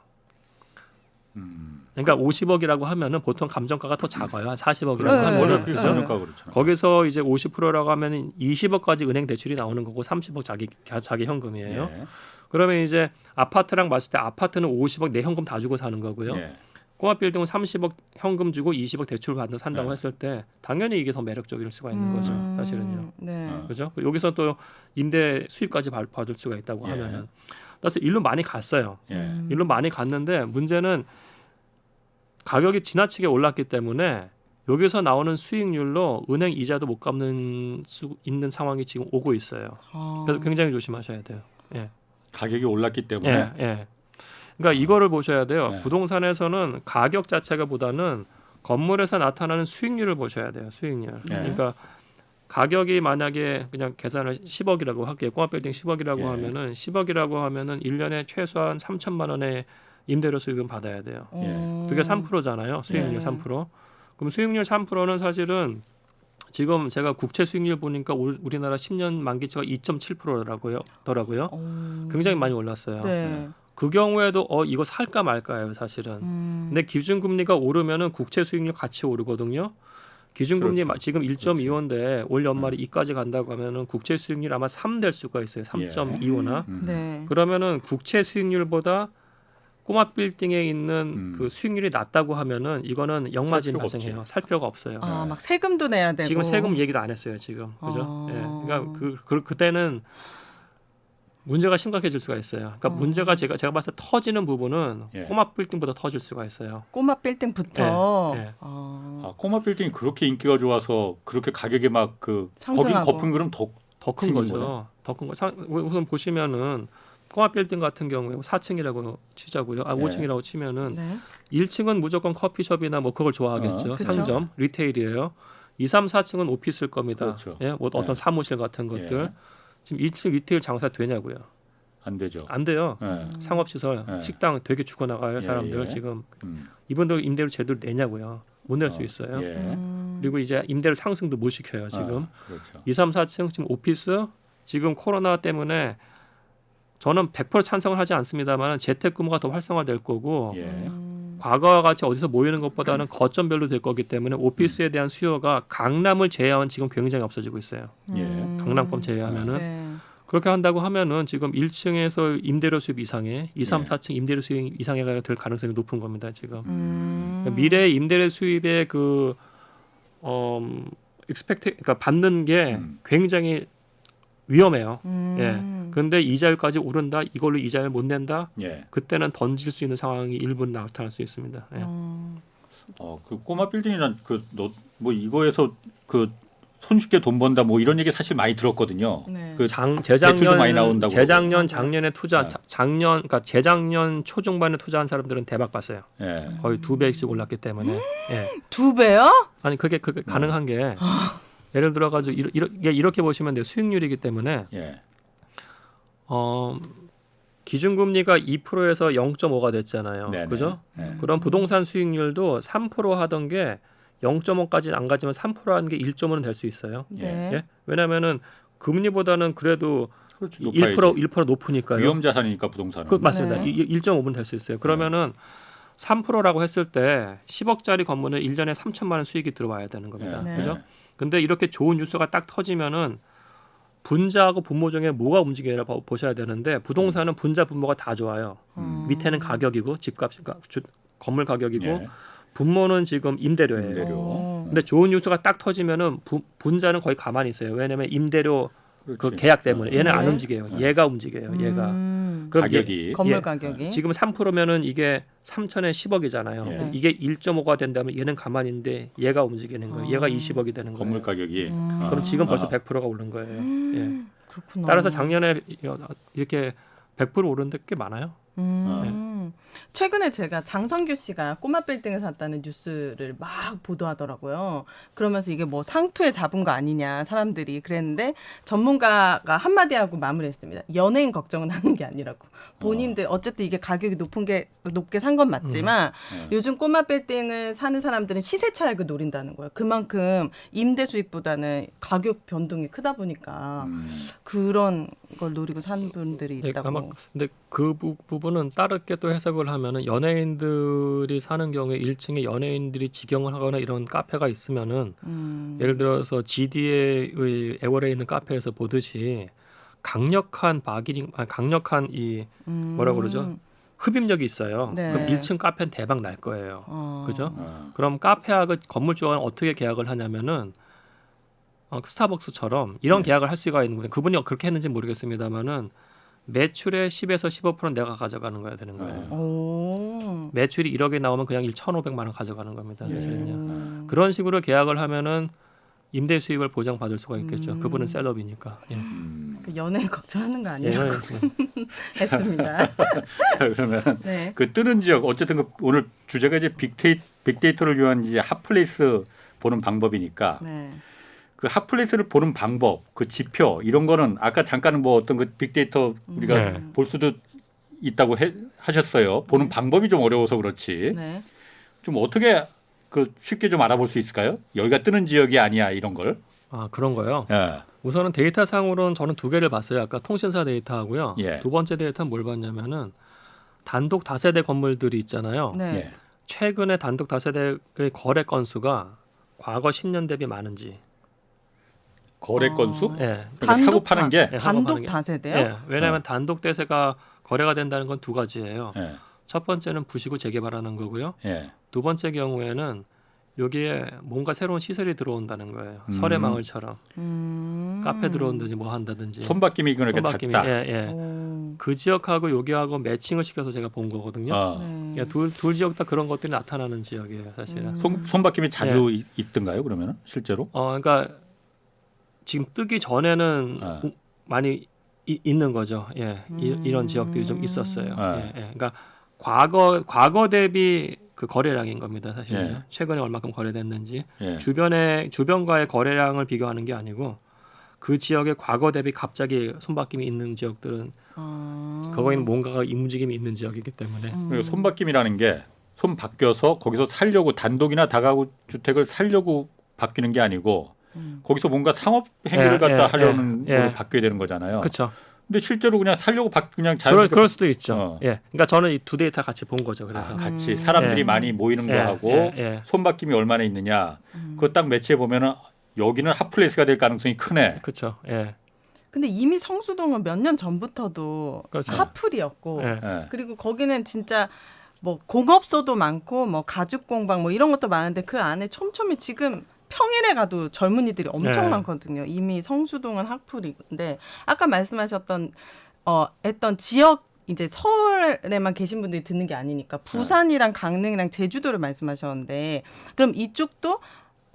그러니까 50억이라고 하면은 보통 감정가가 더 작아요. 한 40억이라고 네. 하면 원래 네. 그게 그죠? 감정가 그렇잖아요. 거기서 이제 50%라고 하면 20억까지 은행 대출이 나오는 거고 30억 자기 현금이에요. 예. 그러면 이제 아파트랑 봤을 때 아파트는 50억 내 현금 다 주고 사는 거고요. 예. 꼬마 빌딩은 30억 현금 주고 20억 대출 받는 산다고 네. 했을 때 당연히 이게 더 매력적일 수가 있는 거죠. 사실은요. 네. 그죠? 여기서 또 임대 수입까지 받을 수가 있다고 예. 하면은 그래서 일로 많이 갔어요. 예. 일로 많이 갔는데 문제는 가격이 지나치게 올랐기 때문에 여기서 나오는 수익률로 은행 이자도 못 갚는 수 있는 상황이 지금 오고 있어요. 그래서 굉장히 조심하셔야 돼요. 예. 가격이 올랐기 때문에 예. 예. 그러니까 이거를 보셔야 돼요. 네. 부동산에서는 가격 자체가 보다는 건물에서 나타나는 수익률을 보셔야 돼요. 수익률. 네. 그러니까 가격이 만약에 그냥 계산을 10억이라고 할게요. 꼬마 빌딩 10억이라고 예. 하면은 10억이라고 하면은 1년에 최소한 3천만 원의 임대료 수익은 받아야 돼요. 예. 그게 3%잖아요. 수익률 네. 3%. 그럼 수익률 3%는 사실은 지금 제가 국채 수익률 보니까 우리나라 10년 만기채가 2.7%라고요. 굉장히 많이 올랐어요. 네. 그 경우에도 이거 살까 말까요, 사실은. 근데 기준금리가 오르면은 국채 수익률 같이 오르거든요. 기준금리 그렇죠. 지금 1.25인데 올 연말에 2까지 간다고 하면은 국채 수익률 아마 3 될 수가 있어요. 3.25나. 네. 그러면은 국채 수익률보다 꼬마 빌딩에 있는 그 수익률이 낮다고 하면은 이거는 역마진 필요가 발생해요. 없지. 살 필요가 없어요. 아, 막 세금도 내야 되고. 지금 세금 얘기도 안 했어요, 지금. 그죠? 예. 그러니까 그때는 문제가 심각해질 수가 있어요. 그러니까 문제가 제가 봤을 때 터지는 부분은 예. 꼬마 빌딩보다 터질 수가 있어요. 꼬마 빌딩부터. 예, 예. 아, 꼬마 빌딩이 그렇게 인기가 좋아서 그렇게 가격이 막 그 거긴 상승하고. 거품 그럼 더 더 큰 생긴 거죠. 거예요? 더 큰 거. 우선 보시면은 꼬마 빌딩 같은 경우에 4층이라고 치자고요. 예. 5층이라고 치면은 네. 1층은 무조건 커피숍이나 뭐 그걸 좋아하겠죠. 그쵸. 상점, 리테일이에요. 2, 3, 4층은 오피스일 겁니다. 그렇죠. 예, 뭐 어떤 예. 사무실 같은 것들. 예. 지금 1층 리테일 장사 되냐고요. 안 되죠. 안 돼요. 예. 상업시설, 예. 식당 되게 죽어나가요. 예, 사람들 예. 지금. 음. 이분들 임대료 제대로 내냐고요. 못 낼 수 있어요. 예. 그리고 이제 임대료 상승도 못 시켜요. 지금. 아, 그렇죠. 2, 3, 4층 지금 오피스 지금 코로나 때문에 저는 100% 찬성을 하지 않습니다만 재택근무가 더 활성화될 거고 예. 과거와 같이 어디서 모이는 것보다는 거점별로 될 거기 때문에 오피스에 대한 수요가 강남을 제외하면 지금 굉장히 없어지고 있어요. 예. 강남권 제외하면은 네. 그렇게 한다고 하면은 지금 1층에서 임대료 수입 이상에 2, 3, 예. 4층 임대료 수입 이상에 될 가능성이 높은 겁니다. 지금 음. 미래 임대료 수입의 그 그러니까 받는 게 굉장히 위험해요. 예. 근데 이자율까지 오른다. 이걸로 이자율 못 낸다. 예. 그때는 던질 수 있는 상황이 일부 나타날 수 있습니다. 예. 그 꼬마 빌딩이란 뭐 이거에서 그 손쉽게 돈 번다 뭐 이런 얘기 사실 많이 들었거든요. 네. 그 대출도 많이 나온다고 재작년, 그러고. 작년에 투자, 네. 그러니까 재작년 초중반에 투자한 사람들은 대박 봤어요. 예. 거의 2배씩 올랐기 때문에. 예. 2배요? 아니 그게 가능한 게 예를 들어가지고 이렇게 보시면 돼요. 수익률이기 때문에 예. 기준금리가 2%에서 0.5가 됐잖아요. 네네. 그죠? 네. 그럼 부동산 수익률도 3% 하던 게 0.5까지는 안 가지만 3%라는 게 1.5는 될 수 있어요. 네. 예? 왜냐하면은 금리보다는 그래도 그렇지, 1% 높으니까요. 위험 자산이니까 부동산은. 그 맞습니다. 네. 1.5분 될 수 있어요. 그러면은 3%라고 했을 때 10억짜리 건물은 1년에 3천만 원 수익이 들어와야 되는 겁니다. 네. 그죠? 근데 이렇게 좋은 뉴스가 딱 터지면은 분자하고 분모 중에 뭐가 움직여야 보셔야 되는데 부동산은 분자 분모가 다 좋아요. 밑에는 가격이고 집값 그러니까 건물 가격이고 예. 분모는 지금 임대료예요. 임대료. 근데 좋은 뉴스가 딱 터지면은 분자는 거의 가만히 있어요. 왜냐면 임대료 그 그렇지. 계약 때문에 얘는 안 네. 움직여요. 얘가 움직여요. 얘가. 그럼 가격이. 건물 예. 가격이. 지금 3%면은 이게 3천에 10억이잖아요. 예. 이게 1.5가 된다면 얘는 가만히 있는데 얘가 움직이는 거예요. 얘가 20억이 되는 거예요. 건물 가격이. 그럼 지금 벌써 아. 100%가 오른 거예요. 예. 그렇구나. 따라서 작년에 이렇게 100% 오른 데 꽤 많아요. 최근에 제가 장성규 씨가 꼬마 빌딩을 샀다는 뉴스를 막 보도하더라고요. 그러면서 이게 뭐 상투에 잡은 거 아니냐 사람들이 그랬는데 전문가가 한마디 하고 마무리했습니다. 연예인 걱정은 하는 게 아니라고. 본인들 어쨌든 이게 가격이 높게 산 건 맞지만 요즘 꼬마 빌딩을 사는 사람들은 시세 차익을 노린다는 거예요. 그만큼 임대 수익보다는 가격 변동이 크다 보니까 그런 걸 노리고 사는 분들이 예, 있다고. 아마 근데 그 부분은 다르게 또 해석을 하면은 연예인들이 사는 경우에 1층에 연예인들이 직영을 하거나 이런 카페가 있으면은 예를 들어서 GD의 애월에 있는 카페에서 보듯이 강력한 강력한 이 뭐라 그러죠? 흡입력이 있어요. 네. 그럼 1층 카페는 대박 날 거예요. 그죠? 아. 그럼 카페하고 건물주가 어떻게 계약을 하냐면은 스타벅스처럼 이런 계약을 할 수가 있는 거예요. 그분이 그렇게 했는지 모르겠습니다만은 매출의 10에서 15%는 내가 가져가는 거야 되는 거예요. 오. 매출이 1억이 나오면 그냥 1,500만 원 가져가는 겁니다. 예. 사실은요. 그런 식으로 계약을 하면는 임대 수익을 보장받을 수가 있겠죠. 그분은 셀럽이니까. 예. 그 연예인 걱정하는 거 예, 아니라고 예. 했습니다. 자, 그러면 네. 그 뜨는 지역 어쨌든 그 오늘 주제가 이제 빅데이터를 위한 이제 핫플레이스 보는 방법이니까 네. 그 핫플레이스를 보는 방법, 그 지표 이런 거는 아까 잠깐 뭐 어떤 그 빅데이터 우리가 네. 볼 수도 있다고 하셨어요. 보는 방법이 좀 어려워서 그렇지. 네. 좀 어떻게 그 쉽게 좀 알아볼 수 있을까요? 여기가 뜨는 지역이 아니야 이런 걸. 아 그런 거요. 예. 우선은 데이터 상으로는 저는 두 개를 봤어요. 아까 통신사 데이터하고요. 예. 두 번째 데이터는 뭘 봤냐면은 단독 다세대 건물들이 있잖아요. 네. 예. 최근에 단독 다세대의 거래 건수가 과거 10년 대비 많은지. 거래 건수? 예. 그러니까 사고 파는 게. 예, 사고 단독 파는 게. 다세대요? 예. 왜냐하면 단독 대세가 거래가 된다는 건 두 가지예요. 예. 첫 번째는 부시고 재개발하는 거고요. 예. 두 번째 경우에는 여기에 뭔가 새로운 시설이 들어온다는 거예요. 설의 마을처럼 카페 들어온다든지 뭐 한다든지. 손바뀜이 그렇게 손바뀜이. 닿다. 예, 예. 오. 그 지역하고 여기하고 매칭을 시켜서 제가 본 거거든요. 어. 네. 예, 둘 지역 다 그런 것들이 나타나는 지역이에요, 사실은. 손바뀜이 자주 있던가요? 그러면은 실제로? 그러니까 지금 뜨기 전에는 아. 많이 있는 거죠. 예, 이런 지역들이 좀 있었어요. 아. 예, 예. 그러니까 과거 대비 그 거래량인 겁니다, 사실은. 예. 최근에 얼마큼 거래됐는지 예. 주변과의 거래량을 비교하는 게 아니고 그 지역의 과거 대비 갑자기 손바뀜이 있는 지역들은 거기는 뭔가가 움직임이 있는 지역이기 때문에. 그리고 손바뀜이라는 게 손 바뀌어서 거기서 살려고 단독이나 다가구 주택을 살려고 바뀌는 게 아니고 거기서 뭔가 상업 행위를 예, 갖다 예, 하려는 예, 걸로 예. 바뀌어야 되는 거잖아요. 그렇죠. 근데 실제로 그냥 살려고 그냥 자연스럽게 그럴 수도 있죠. 어. 예, 그러니까 저는 이 두 데이터 같이 본 거죠. 그래서 같이 사람들이 예. 많이 모이는 예, 거하고 예, 예. 손바뀜이 얼마나 있느냐 그거 딱 매치해 보면은 여기는 핫플레이스가 될 가능성이 크네. 그렇죠. 예, 근데 이미 성수동은 몇 년 전부터도 그렇죠. 핫플이었고 예. 예. 그리고 거기는 진짜 뭐 공업소도 많고 뭐 가죽 공방 뭐 이런 것도 많은데 그 안에 촘촘히 지금 평일에 가도 젊은이들이 엄청 네. 많거든요. 이미 성수동은 핫플인데 아까 말씀하셨던 했던 지역 이제 서울에만 계신 분들이 듣는 게 아니니까 부산이랑 강릉이랑 제주도를 말씀하셨는데 그럼 이쪽도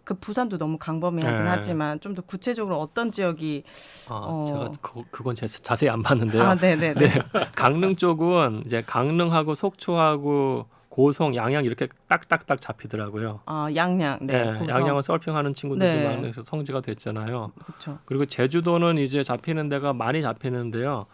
그 부산도 너무 강범위하긴 네. 하지만 좀 더 구체적으로 어떤 지역이 제가 그건 자세히 안 봤는데요. 네네네. 네, 강릉 쪽은 이제 강릉하고 속초하고 고성, 양양 이렇게 딱딱딱 잡히더라고요. 양양. 네. 네, 고성. 양양은 서핑하는 친구들도 네. 많아서 성지가 됐잖아요. 그렇죠. 그리고 제주도는 이제 잡히는 데가 많이 잡히는데요.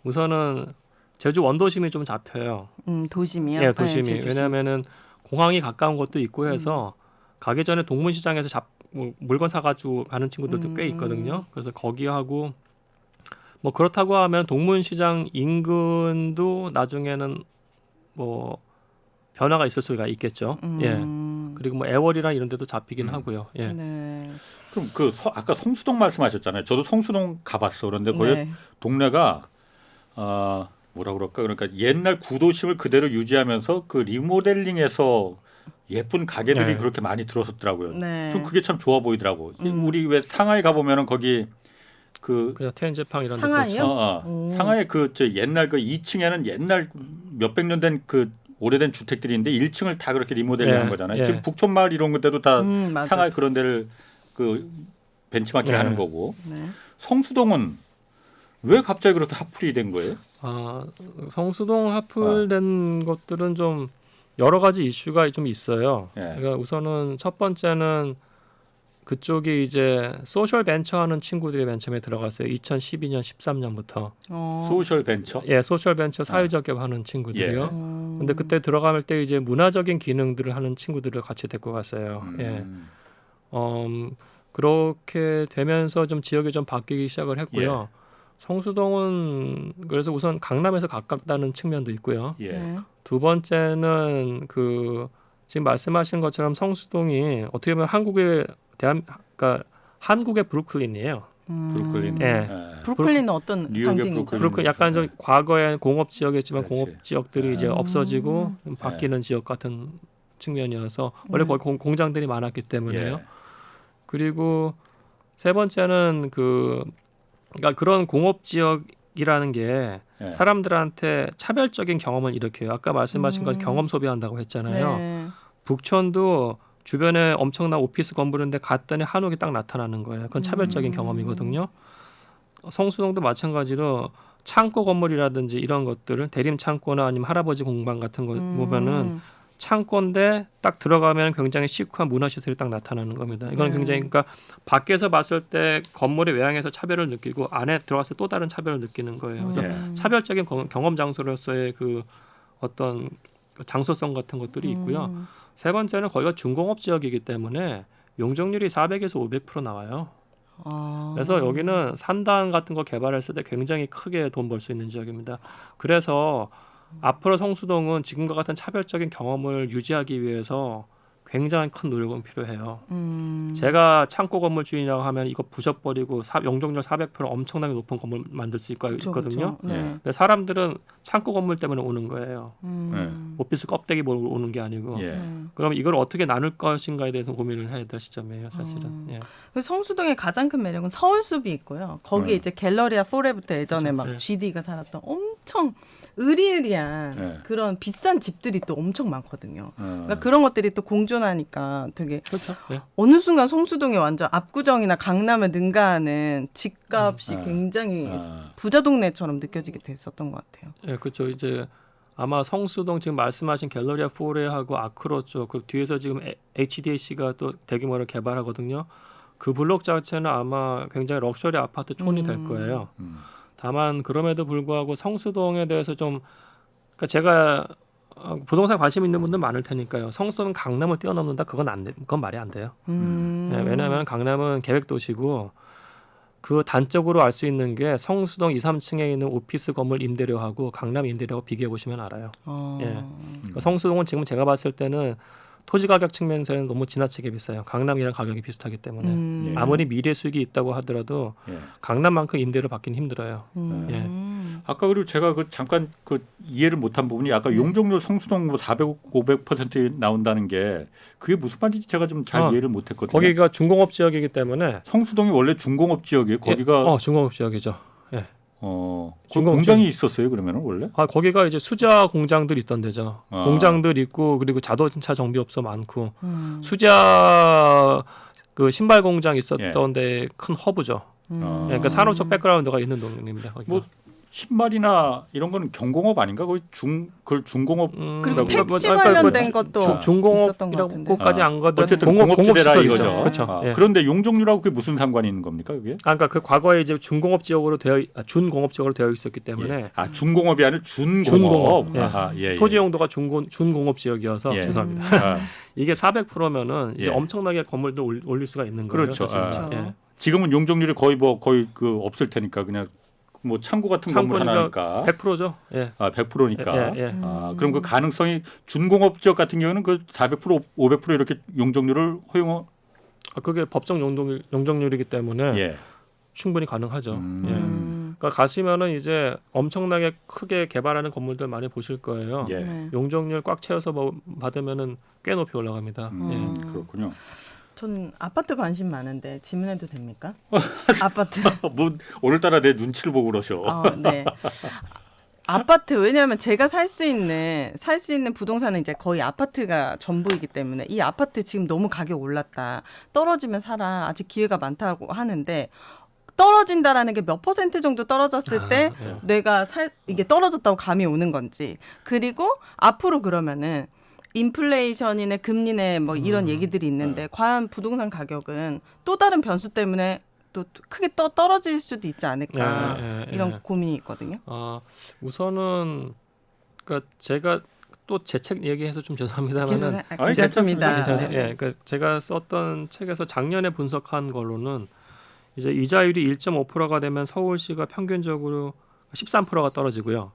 우선은 제주 원도심이 좀 잡혀요. 도심이요? 예, 도심이. 네, 제주시. 왜냐하면은 공항이 가까운 것도 있고 해서 가기 전에 동문시장에서 뭐 물건 사가지고 가는 친구들도 꽤 있거든요. 그래서 거기하고 뭐 그렇다고 하면 동문시장 인근도 나중에는 뭐 변화가 있을 수가 있겠죠. 예. 그리고 뭐 애월이나 이런 데도 잡히긴 하고요. 예. 네. 그럼 아까 성수동 말씀하셨잖아요. 저도 성수동 가봤어. 그런데 거기 네. 동네가 뭐라 그럴까? 그러니까 옛날 구도심을 그대로 유지하면서 그 리모델링해서 예쁜 가게들이 네. 그렇게 많이 들어섰더라고요. 네. 좀 그게 참 좋아 보이더라고. 우리 왜 상하이 가보면은 거기 그 그냥 텐제팡 이런 데 상하이요? 그렇죠. 상하이 저 옛날 그 2층에는 옛날 몇백 년 된 그 오래된 주택들이 있는데 1층을 다 그렇게 리모델링한 예, 거잖아요. 예. 지금 북촌마을 이런 데도 다 맞아요. 상하이 그런 데를 그 벤치마킹 네. 하는 거고. 네. 성수동은 왜 갑자기 그렇게 핫플이 된 거예요? 성수동 하플된 것들은 좀 여러 가지 이슈가 좀 있어요. 예. 그러니까 우선은 첫 번째는 그쪽이 이제 소셜 벤처 하는 친구들이 맨 처음에 들어갔어요. 2012년, 13년부터. 소셜 벤처? 예, 소셜 벤처 사회적 기업 하는 친구들이요. 근데 그때 들어갈 때 이제 문화적인 기능들을 하는 친구들을 같이 데리고 갔어요. 예. 그렇게 되면서 좀 지역이 좀 바뀌기 시작을 했고요. 성수동은 그래서 우선 강남에서 가깝다는 측면도 있고요. 예. 네. 두 번째는 그 지금 말씀하신 것처럼 성수동이 어떻게 보면 그러니까 한국의 브루클린이에요. 브루클린. 예. 브루클린은 어떤 뉴욕의 상징이죠? 브루클린 약간 좀 과거에 공업 지역이었지만 그렇지. 공업 지역들이 이제 없어지고 바뀌는 지역 같은 측면이어서 원래 거기 공장들이 많았기 때문에요. 예. 그리고 세 번째는 그러니까 그런 공업 지역이라는 게 예. 사람들한테 차별적인 경험을 일으켜요. 아까 말씀하신 것 경험 소비한다고 했잖아요. 네. 북촌도 주변에 엄청난 오피스 건물인데 갔더니 한옥이 딱 나타나는 거예요. 그건 차별적인 경험이거든요. 성수동도 마찬가지로 창고 건물이라든지 이런 것들을 대림 창고나 아니면 할아버지 공방 같은 거 보면은 창고인데 딱 들어가면 굉장히 시크한 문화시설이 딱 나타나는 겁니다. 이건 굉장히 그러니까 밖에서 봤을 때 건물의 외향에서 차별을 느끼고 안에 들어갔을 때 또 다른 차별을 느끼는 거예요. 그래서 차별적인 경험 장소로서의 그 어떤 장소성 같은 것들이 있고요. 세 번째는 거기가 중공업 지역이기 때문에 용적률이 400에서 500% 나와요. 그래서 여기는 산단 같은 거 개발했을 때 굉장히 크게 돈 벌 수 있는 지역입니다. 그래서 앞으로 성수동은 지금과 같은 차별적인 경험을 유지하기 위해서 굉장히 큰 노력은 필요해요. 제가 창고 건물주의라고 하면 이거 부셔버리고 용적률 400% 엄청나게 높은 건물 만들 수 있거든요. 네. 근데 사람들은 창고 건물 때문에 오는 거예요. 예. 오피스 껍데기 보러 오는 게 아니고. 예. 그럼 이걸 어떻게 나눌 것인가에 대해서 고민을 해야 될 시점이에요, 사실은. 예. 그 성수동의 가장 큰 매력은 서울숲이 있고요. 거기에 이제 갤러리아 포레부터 예전에 막 네. GD가 살았던 엄청 으리으리한 네. 그런 비싼 집들이 또 엄청 많거든요. 어. 그러니까 그런 것들이 또 공존하니까 되게 그렇죠. 예. 어느 순간 성수동이 완전 압구정이나 강남에 능가하는 집값이 굉장히 부자 동네처럼 느껴지게 됐었던 것 같아요. 예, 그렇죠. 이제 아마 성수동 지금 말씀하신 갤러리아 포레하고 아크로 쪽, 그 뒤에서 지금 HDAC가 또 대규모로 개발하거든요. 그 블록 자체는 아마 굉장히 럭셔리 아파트 촌이 될 거예요. 다만 그럼에도 불구하고 성수동에 대해서 좀 그러니까 제가 부동산 관심 있는 분들 많을 테니까요. 성수동 강남을 뛰어넘는다 그건 말이 안 돼요. 예, 왜냐하면 강남은 계획 도시고 그 단적으로 알 수 있는 게 성수동 2, 3층에 있는 오피스 건물 임대료하고 강남 임대료하고 비교해 보시면 알아요. 예. 그러니까 성수동은 지금 제가 봤을 때는 토지 가격 측면에서는 너무 지나치게 비싸요. 강남이랑 가격이 비슷하기 때문에 아무리 미래 수익이 있다고 하더라도 예. 강남만큼 임대를 받기는 힘들어요. 예. 아까 그리고 제가 잠깐 이해를 못한 부분이 아까 용적률 성수동 400, 500% 나온다는 게 그게 무슨 말인지 제가 좀 잘 이해를 못했거든요. 거기가 중공업 지역이기 때문에 성수동이 원래 중공업 지역이에요. 거기가 중공업 지역이죠. 예. 공장이 있었어요. 그러면은 원래? 거기가 이제 수자 공장들 있던 데죠. 공장들 있고 그리고 자동차 정비업소 많고 수자 그 신발 공장 있었던 데 큰 허브죠. 그러니까 산업적 백그라운드가 있는 동네입니다. 거기가. 뭐 신발이나 이런 거는 경공업 아닌가? 거의 그걸 중공업. 그리고 그러니까 택시 뭐, 관련된 것도 있었던 것 중공업이라고까지 안 가도 어쨌든 공업지대라 이거죠. 그렇죠. 예. 그런데 용적률하고 그게 무슨 상관이 있는 겁니까, 그게? 그러니까 그 과거에 이제 준공업 지역으로 준공업 지역으로 되어 있었기 때문에 예. 중공업이 아니라 준공업. 준공업. 예. 아하, 예, 예. 토지 용도가 준공업 지역이어서 예. 죄송합니다. 아, 이게 400%면은 이제 예. 엄청나게 건물도 올릴 수가 있는 거예요. 그렇죠. 사실은. 아. 예. 지금은 용적률이 거의 그 없을 테니까 그냥 뭐 창고 같은 건물 하나니까 100%죠. 예. 100%니까. 예, 예. 그럼 그 가능성이 준공업 지역 같은 경우는 그 400%, 500% 이렇게 용적률을 허용. 그게 법정 용적률이기 때문에 예. 충분히 가능하죠. 예. 음. 그러니까 가시면은 이제 엄청나게 크게 개발하는 건물들 많이 보실 거예요. 예. 네. 용적률 꽉 채워서 받으면은 꽤 높이 올라갑니다. 예. 그렇군요. 전 아파트 관심 많은데 질문해도 됩니까? 아파트. 뭐 오늘따라 내 눈치를 보고 그러셔. 네. 아파트 왜냐하면 제가 살 수 있는 부동산은 이제 거의 아파트가 전부이기 때문에 이 아파트 지금 너무 가격 올랐다. 떨어지면 사라. 아직 기회가 많다고 하는데 떨어진다라는 게 몇 % 정도 떨어졌을 때 예. 내가 이게 떨어졌다고 감이 오는 건지 그리고 앞으로 그러면은 인플레이션이네 금리네 뭐 이런 얘기들이 있는데 과연 부동산 가격은 또 다른 변수 때문에 또 크게 떨어질 수도 있지 않을까 이런 고민이 있거든요. 우선은 그러니까 제가 또 제 책 얘기해서 좀 죄송합니다만은 괜찮습니다. 예, 그러니까 제가 썼던 책에서 작년에 분석한 걸로는 이제 이자율이 1.5%가 되면 서울시가 평균적으로 13%가 떨어지고요.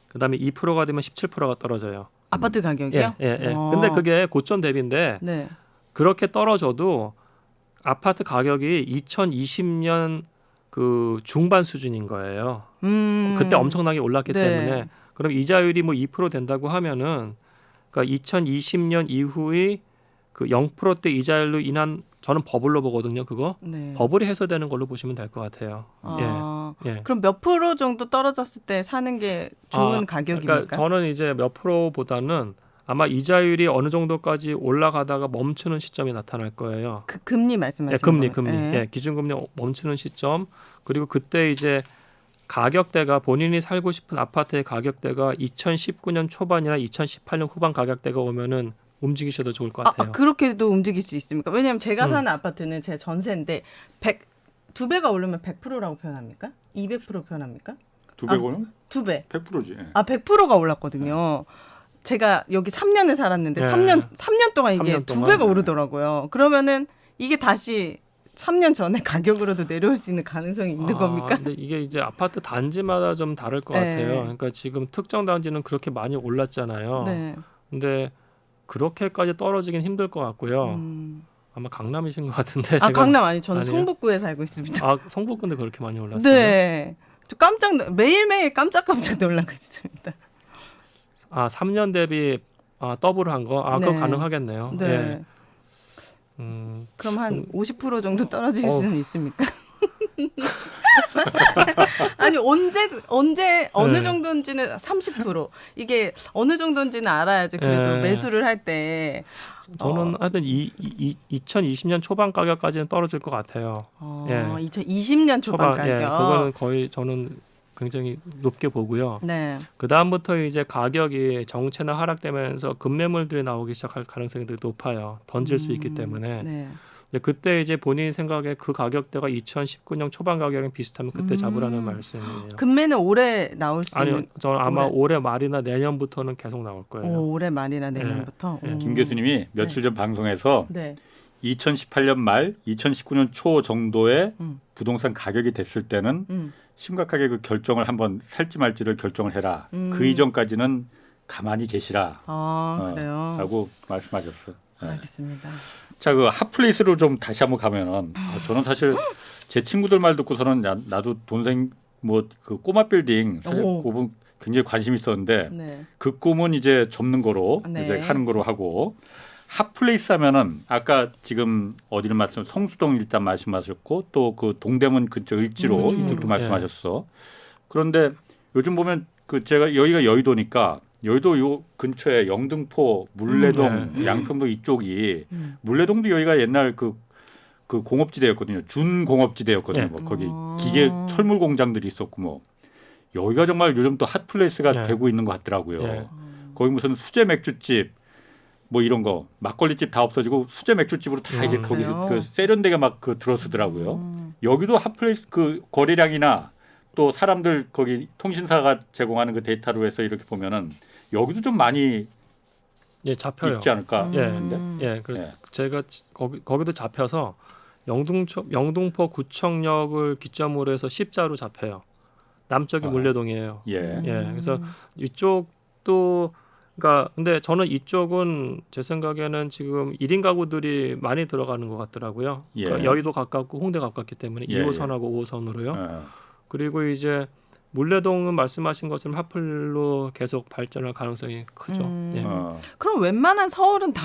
그다음에 2%가 되면 17%가 떨어져요. 아파트 가격이요? 예. 근데 그게 고점 대비인데 네. 그렇게 떨어져도 아파트 가격이 2020년 그 중반 수준인 거예요. 그때 엄청나게 올랐기 네. 때문에 그럼 이자율이 뭐 2% 된다고 하면은 그러니까 2020년 이후의 그 0%대 이자율로 인한 저는 버블로 보거든요. 그거 네. 버블이 해소되는 걸로 보시면 될 것 같아요. 예. 그럼 몇 프로 정도 떨어졌을 때 사는 게 좋은 가격입니까? 그러니까 저는 이제 몇 프로보다는 아마 이자율이 어느 정도까지 올라가다가 멈추는 시점이 나타날 거예요. 그 금리 말씀하시는 금리. 거예요? 네. 예, 기준금리 멈추는 시점. 그리고 그때 이제 가격대가 본인이 살고 싶은 아파트의 가격대가 2019년 초반이나 2018년 후반 가격대가 오면은 움직이셔도 좋을 것 같아요. 그렇게도 움직일 수 있습니까? 왜냐하면 제가 사는 아파트는 제 전세인데 2배가 오르면 100%라고 표현합니까? 200% 표현합니까? 200원은? 2배. 100%지. 예. 100%가 올랐거든요. 제가 여기 3년을 살았는데 네. 3년 동안 이게 3년 동안. 2배가 오르더라고요. 그러면은 이게 다시 3년 전에 가격으로도 내려올 수 있는 가능성이 있는 겁니까? 근데 이게 이제 아파트 단지마다 좀 다를 것 네. 같아요. 그러니까 지금 특정 단지는 그렇게 많이 올랐잖아요. 네. 근데 그렇게까지 떨어지긴 힘들 것 같고요. 아마 강남이신 것 같은데. 강남 아니 저는 아니에요? 성북구에 살고 있습니다. 성북구인데 그렇게 많이 올랐어요? 네. 저 매일매일 깜짝깜짝 놀라고 있습니다. 3년 대비 더블한 거? 그거 네. 가능하겠네요. 네. 예. 그럼 한 50% 정도 떨어질 수는 있습니까? 아니 언제 어느 정도인지는 30% 이게 어느 정도인지는 알아야지 그래도 매수를 할 때 저는 하여튼 2020년 초반 가격까지는 떨어질 것 같아요. 2020년 초반 가격. 그거는 거의 저는 굉장히 높게 보고요. 네. 그 다음부터 이제 가격이 정체나 하락되면서 급매물들이 나오기 시작할 가능성이 되게 높아요. 던질 수 있기 때문에. 네. 그때 이제 본인 생각에 그 가격대가 2019년 초반 가격이랑 비슷하면 그때 잡으라는 말씀이에요. 금매는 올해 나올 수 아니요, 있는. 저는 아마 올해 말이나 내년부터는 계속 나올 거예요. 올해 말이나 내년부터. 김 교수님이 며칠 전 방송에서 네. 2018년 말, 2019년 초 정도의 부동산 가격이 됐을 때는 심각하게 그 결정을 한번 살지 말지를 결정을 해라. 그 이전까지는 가만히 계시라. 그래요. 라고 말씀하셨어요. 네. 알겠습니다. 자, 그 핫플레이스로 좀 다시 한번 가면은 저는 사실 제 친구들 말 듣고서는 나도 동생 뭐 그 꼬마 빌딩 사실 그 부분 굉장히 관심 있었는데 네. 그 꿈은 이제 접는 거로 네. 이제 하는 거로 하고 핫플레이스 하면은 아까 지금 어디를 말씀 성수동 일단 말씀하셨고 또 그 동대문 근처 을지로 이쪽도 말씀하셨어. 그런데 요즘 보면 그 제가 여기가 여의도니까 여의도 요 근처에 영등포, 물레동, 양평동 이쪽이 물레동도 여기가 옛날 그 공업지대였거든요. 준공업지대였거든요. 뭐 거기 기계 철물 공장들이 있었고 뭐 여기가 정말 요즘 또 핫플레이스가 예. 되고 있는 것 같더라고요. 예. 거기 무슨 수제 맥주집 뭐 이런 거 막걸리집 다 없어지고 수제 맥주집으로 다 이제 거기서 그래요? 그 세련되게 막 그 들어서더라고요. 여기도 핫플레이스 그 거래량이나 또 사람들 거기 통신사가 제공하는 그 데이터로 해서 이렇게 보면은 여기도 좀 많이 예, 잡혀요. 있지 않을까 예. 싶은데. 예, 그 예. 제가 거기도 잡혀서 영등포 구청역을 기점으로 해서 십자로 잡혀요. 남쪽이 아. 물레동이에요. 예. 예, 그래서 이쪽도 그러니까 근데 저는 이쪽은 제 생각에는 지금 1인 가구들이 많이 들어가는 것 같더라고요. 예. 그러니까 여의도 가깝고 홍대 가깝기 때문에 예, 2호선하고 5호선으로요. 예. 그리고 이제 물레동은 말씀하신 것처럼 핫플로 계속 발전할 가능성이 크죠. 예. 그럼 웬만한 서울은 다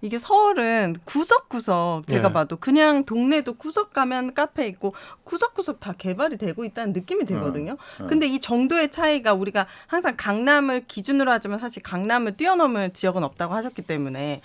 이게 서울은 구석구석 제가 예. 봐도 그냥 동네도 구석 가면 카페 있고 구석구석 다 개발이 되고 있다는 느낌이 들거든요. 근데 이 정도의 차이가 우리가 항상 강남을 기준으로 하지만 사실 강남을 뛰어넘을 지역은 없다고 하셨기 때문에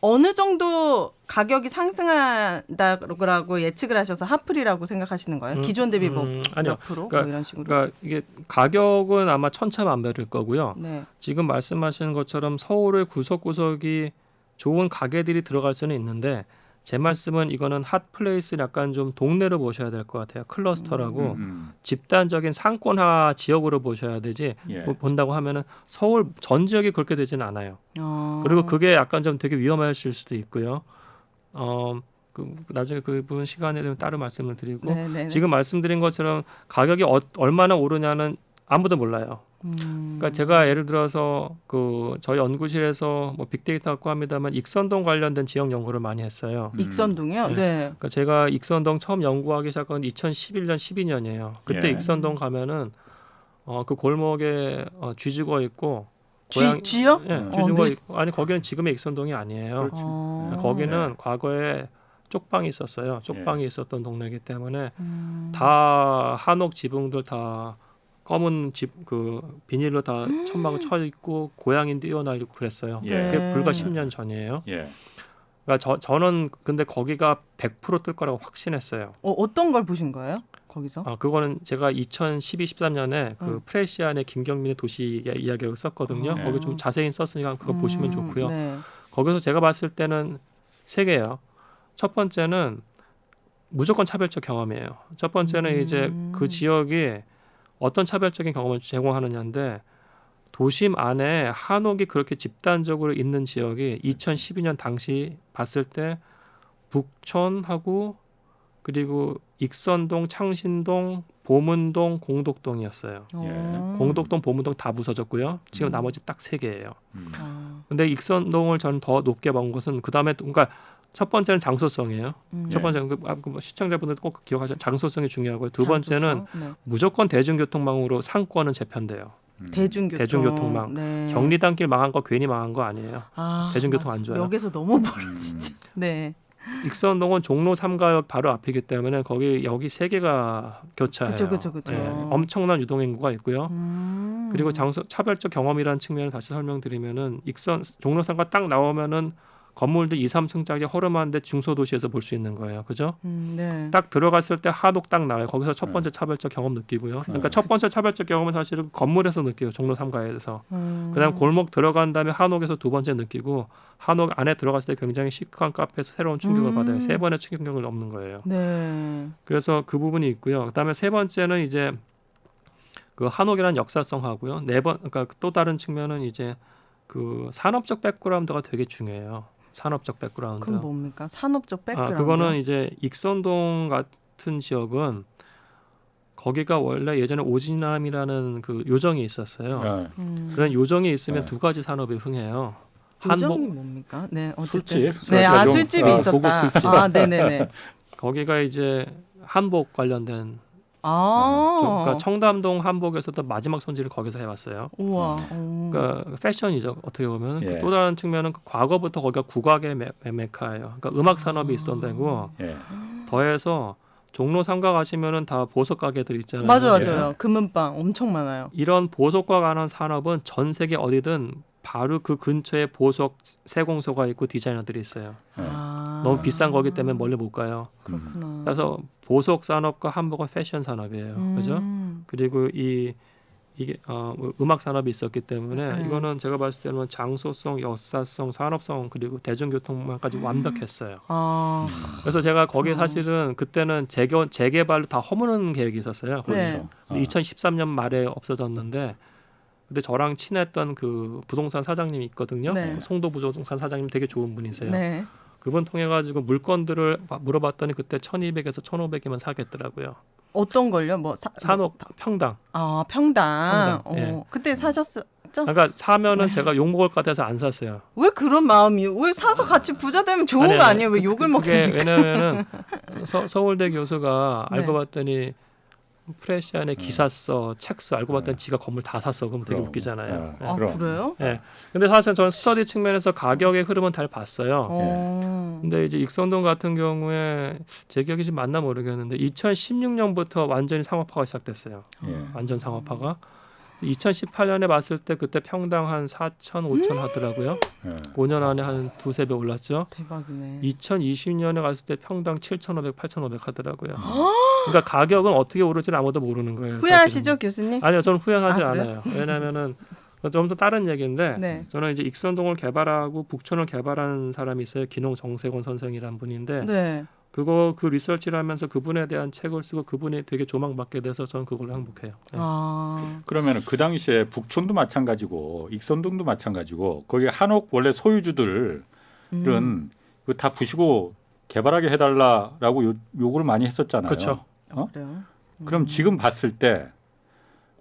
어느 정도 가격이 상승한다고 예측을 하셔서 핫플이라고 생각하시는 거예요? 기존 대비 뭐 아니요. 몇 프로? 그러니까, 뭐 이런 식으로? 그러니까 이게 가격은 아마 천차만별일 거고요. 네. 지금 말씀하시는 것처럼 서울의 구석구석이 좋은 가게들이 들어갈 수는 있는데 제 말씀은 이거는 핫플레이스를 약간 좀 동네로 보셔야 될 것 같아요. 클러스터라고 집단적인 상권화 지역으로 보셔야 되지 예. 뭐 본다고 하면은 서울 전 지역이 그렇게 되지는 않아요. 그리고 그게 약간 좀 되게 위험하실 수도 있고요. 나중에 그 부분 시간에 되면 따로 말씀을 드리고 네네네. 지금 말씀드린 것처럼 가격이 얼마나 오르냐는 아무도 몰라요. 그러니까 제가 예를 들어서 그 저희 연구실에서 뭐 빅데이터 갖고 합니다만 익선동 관련된 지역 연구를 많이 했어요. 익선동이요? 네. 네. 그러니까 제가 익선동 처음 연구하기 시작한 2011년 12년이에요. 그때 예. 익선동 가면은 그 골목에 쥐 죽어 있고 고양이- 쥐요? 예, 쥐 죽어 네. 있고 아니 거기는 지금의 익선동이 아니에요. 그렇지. 거기는 네. 과거에 쪽방이 있었어요. 쪽방이 예. 있었던 동네이기 때문에 다 한옥 지붕들 다 검은 집 그 비닐로 다 천막을 쳐 있고 고양이 뛰어날리고 그랬어요. 예. 그게 불과 10년 전이에요. 예. 그러니까 저는 근데 거기가 100% 뜰 거라고 확신했어요. 어떤 걸 보신 거예요? 거기서? 그거는 제가 2012, 13년에 그 프레시안의 김경민의 도시 이야기를 썼거든요. 아. 거기 좀 자세히 썼으니까 그거 보시면 좋고요. 네. 거기서 제가 봤을 때는 세 개예요. 첫 번째는 무조건 차별적 경험이에요. 첫 번째는 이제 그 지역이 어떤 차별적인 경험을 제공하느냐인데 도심 안에 한옥이 그렇게 집단적으로 있는 지역이 2012년 당시 봤을 때 북촌하고 그리고 익선동, 창신동, 보문동, 공덕동이었어요. 공덕동, 보문동 다 부서졌고요. 지금 나머지 딱 세 개예요. 근데 익선동을 저는 더 높게 본 것은 그 다음에 그러니까 첫 번째는 장소성이에요. 첫 번째는 시청자분들 꼭 기억하셔야 장소성이 중요하고요. 두 번째는 네. 무조건 대중교통망으로 상권은 재편돼요. 대중교통망. 네. 경리단길 망한 거 괜히 망한 거 아니에요. 대중교통 안 좋아요. 역에서 너무 멀어 진짜. 네. 익선동은 종로 3가역 바로 앞이기 때문에 여기 세 개가 교차해요. 그쵸. 엄청난 유동인구가 있고요. 그리고 차별적 경험이라는 측면을 다시 설명드리면은 종로 3가 딱 나오면은 건물들 2, 3층짜리 허름한데 중소도시에서 볼 수 있는 거예요. 그죠? 네. 딱 들어갔을 때 한옥 딱 나와요. 거기서 첫 번째 차별적 경험 느끼고요. 그러니까 첫 번째 차별적 경험은 사실은 건물에서 느껴요. 종로 3가에서. 그다음 골목 들어간 다음에 한옥에서 두 번째 느끼고 한옥 안에 들어갔을 때 굉장히 시크한 카페에서 새로운 충격을 받아요. 세 번의 충격을 넘는 거예요. 네. 그래서 그 부분이 있고요. 그다음에 세 번째는 이제 그 한옥이라는 역사성하고요. 그러니까 또 다른 측면은 이제 그 산업적 백그라운드가 되게 중요해요. 산업적 백그라운드. 그건 뭡니까? 산업적 백그라운드. 그거는 이제 익선동 같은 지역은 거기가 원래 예전에 오지남이라는 그 요정이 있었어요. 그런 요정이 있으면 두 가지 산업이 흥해요. 요정이 뭡니까? 네, 어쨌든. 술집. 네, 술집이 있었다. 고급 술집. 네네네. 거기가 이제 한복 관련된 그러니까 청담동 한복에서도 마지막 손질을 거기서 해왔어요. 우와. 그러니까 패션이죠. 어떻게 보면 예. 또 다른 측면은 과거부터 거기가 국악의 메카예요. 그러니까 음악 산업이 있었던 데고 예. 더해서 종로 3가 가시면은 다 보석 가게들 있잖아요. 맞아요. 금은방 엄청 많아요. 이런 보석과 관한 산업은 전 세계 어디든 바로 그 근처에 보석 세공소가 있고 디자이너들이 있어요. 너무 비싼 거기 때문에 멀리 못 가요. 그렇구나. 그래서 보석 산업과 한복은 패션 산업이에요. 그죠? 그리고 이게 음악 산업이 있었기 때문에 네. 이거는 제가 봤을 때는 장소성, 역사성, 산업성 그리고 대중교통망까지 완벽했어요. 아, 그래서 제가 거기 그렇구나. 사실은 그때는 재개발로 다 허무는 계획이 있었어요. 네. 그렇죠. 2013년 말에 없어졌는데 근데 저랑 친했던 그 부동산 사장님이 있거든요. 네. 송도 부동산 사장님 되게 좋은 분이세요. 네. 그분 통해 가지고 물건들을 물어봤더니 그때 1,200에서 1,500이면 사겠더라고요. 어떤 걸요? 뭐 산옥 평당. 아, 평당. 평당, 예. 그때 사셨죠? 그러니까 사면은 제가 욕 먹을 것 같아서 안 샀어요. 왜 그런 마음이? 왜 사서 같이 부자 되면 좋은 거 아니에요? 왜 욕을 먹습니까? 왜냐면은 서울대 교수가 네. 알고 봤더니 프레시안에 기사 써, 책 써. 알고 봤더니 지가 건물 다 샀어. 그럼 되게 그럼. 웃기잖아요. 네. 예. 아, 그럼. 그래요? 예. 근데 사실 저는 스터디 측면에서 가격의 흐름은 잘 봤어요. 어. 근데 이제 익선동 같은 경우에 제 기억이 지금 맞나 모르겠는데 2016년부터 완전히 상업화가 시작됐어요. 예. 완전 상업화가. 2018년에 봤을 때 그때 평당 한 4천, 5천 하더라고요. 예. 5년 안에 한 두세 배 올랐죠. 대박이네. 2020년에 갔을 때 평당 7,500, 8,500 하더라고요. 그러니까 가격은 어떻게 오를지는 아무도 모르는 거예요. 후회하시죠, 사실은. 교수님? 아니요, 저는 후회하지 아, 그래요? 않아요. 왜냐하면은 좀 더 다른 얘기인데 네. 저는 이제 익선동을 개발하고 북촌을 개발한 사람이 있어요. 기농 정세권 선생이라는 분인데 네. 그 리서치를 하면서 그분에 대한 책을 쓰고 그분이 되게 조망받게 돼서 저는 그걸로 행복해요. 네. 아. 그러면 그 당시에 북촌도 마찬가지고 익선동도 마찬가지고 거기 한옥 원래 소유주들은 그거 다 부시고 개발하게 해달라라고 요구를 많이 했었잖아요. 그렇죠. 어? 그래요? 그럼 지금 봤을 때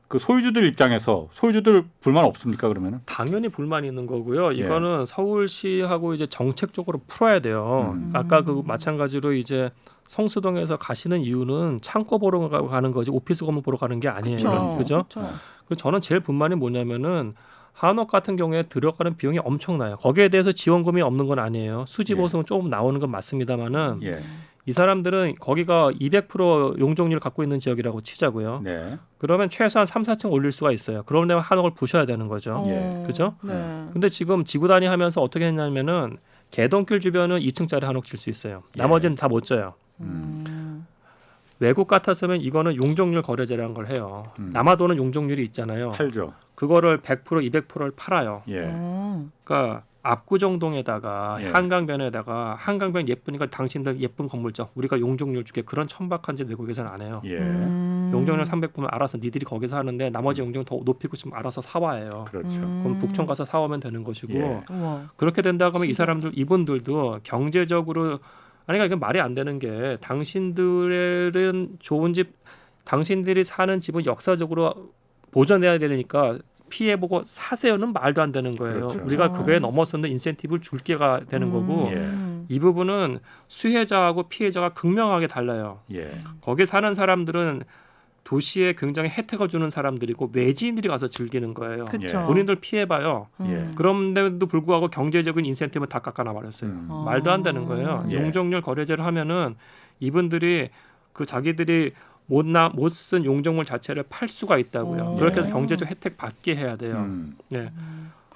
그 소유주들 입장에서 소유주들 불만 없습니까? 그러면은? 당연히 불만이 있는 거고요. 예. 이거는 서울시하고 이제 정책적으로 풀어야 돼요. 아까 그 마찬가지로 이제 성수동에서 가시는 이유는 창고 보러 가는 거지 오피스 건물 보러 가는 게 아니에요. 그죠? 그 저는 제일 불만이 뭐냐면은 한옥 같은 경우에 들어가는 비용이 엄청나요. 거기에 대해서 지원금이 없는 건 아니에요. 수지 보수는 조금 나오는 건 맞습니다만은 예. 이 사람들은 거기가 200% 용적률을 갖고 있는 지역이라고 치자고요. 네. 그러면 최소한 3, 4층 올릴 수가 있어요. 그러면 한옥을 부셔야 되는 거죠. 예. 그죠? 네. 근데 지금 지구 단위 하면서 어떻게 했냐면은 개동길 주변은 2층짜리 한옥 질 수 있어요. 예. 나머지는 다 못 져요. 음. 외국 같았으면 이거는 용적률 거래제라는 걸 해요. 남아도는 용적률이 있잖아요. 팔죠. 그거를 100%, 200%를 팔아요. 예. 그러니까 압구정동에다가 예. 한강변에다가 한강변 예쁘니까 당신들 예쁜 건물죠. 우리가 용적률 주게 그런 천박한 짓 외국에서는 안 해요. 예. 용적률 300%면 알아서 니들이 거기서 하는데 나머지 용적률 더 높이고 싶으면 알아서 사와예요. 그렇죠. 그럼 북촌 가서 사오면 되는 것이고 예. 우와. 그렇게 된다고 하면 이 사람들 이분들도 경제적으로 아니 그러니까 이건 말이 안 되는 게 당신들은 좋은 집 당신들이 사는 집은 역사적으로 보존해야 되니까 피해보고 사세요는 말도 안 되는 거예요. 그렇죠. 우리가 그거에 넘어서는 인센티브를 줄게가 되는 거고 예. 이 부분은 수혜자하고 피해자가 극명하게 달라요. 예. 거기 사는 사람들은 도시에 굉장히 혜택을 주는 사람들이고 외지인들이 가서 즐기는 거예요. 그렇죠. 본인들 피해봐요. 예. 그런데도 불구하고 경제적인 인센티브는 다 깎아놔버렸어요. 말도 안 되는 거예요. 예. 용적률 거래제를 하면은 이분들이 그 자기들이 못 쓴 용적물 자체를 팔 수가 있다고요. 그렇게 해서 경제적 혜택 받게 해야 돼요. 네.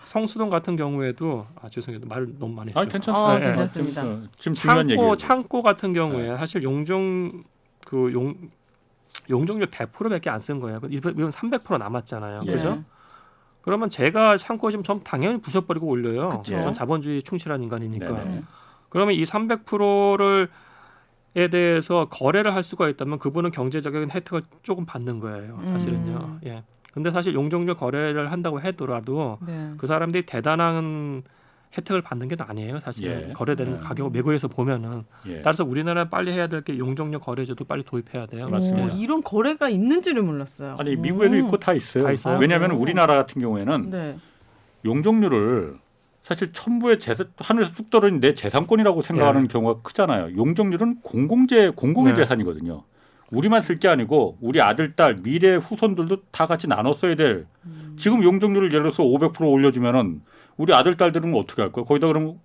성수동 같은 경우에도 죄송해요 말 너무 많이 했죠. 괜찮습니다. 네, 괜찮습니다. 지금 중요한 얘기예요. 창고 같은 경우에 사실 용적률 100%밖에 안 쓴 거예요. 이건 300% 남았잖아요. 예. 그죠? 그러면 제가 창고 지금 전 당연히 부셔버리고 올려요. 그쵸. 전 자본주의 충실한 인간이니까. 네네. 그러면 이 300%에 대해서 거래를 할 수가 있다면 그분은 경제적인 혜택을 조금 받는 거예요. 사실은요. 예. 근데 사실 용적률 거래를 한다고 하더라도 네. 그 사람들이 대단한 혜택을 받는 게 아니에요. 사실 예. 거래되는 가격을 매국에서 보면은 예. 따라서 우리나라 빨리 해야 될 게 용적률 거래제도 빨리 도입해야 돼요. 맞습니다. 이런 거래가 있는지를 몰랐어요. 아니 미국에도 있고 다 있어요. 다 있어요? 왜냐하면 오. 우리나라 같은 경우에는 네. 용적률을 사실 첨부의 하늘에서 뚝 떨어진 내 재산권이라고 생각하는 예. 경우가 크잖아요. 용적률은 공공의 네. 재산이거든요. 우리만 쓸 게 아니고 우리 아들, 딸, 미래 후손들도 다 같이 나눠 써야 될. 지금 용적률을 예를 들어서 500% 올려주면은 우리 아들, 딸들은 어떻게 할 거야? 거기다 그러면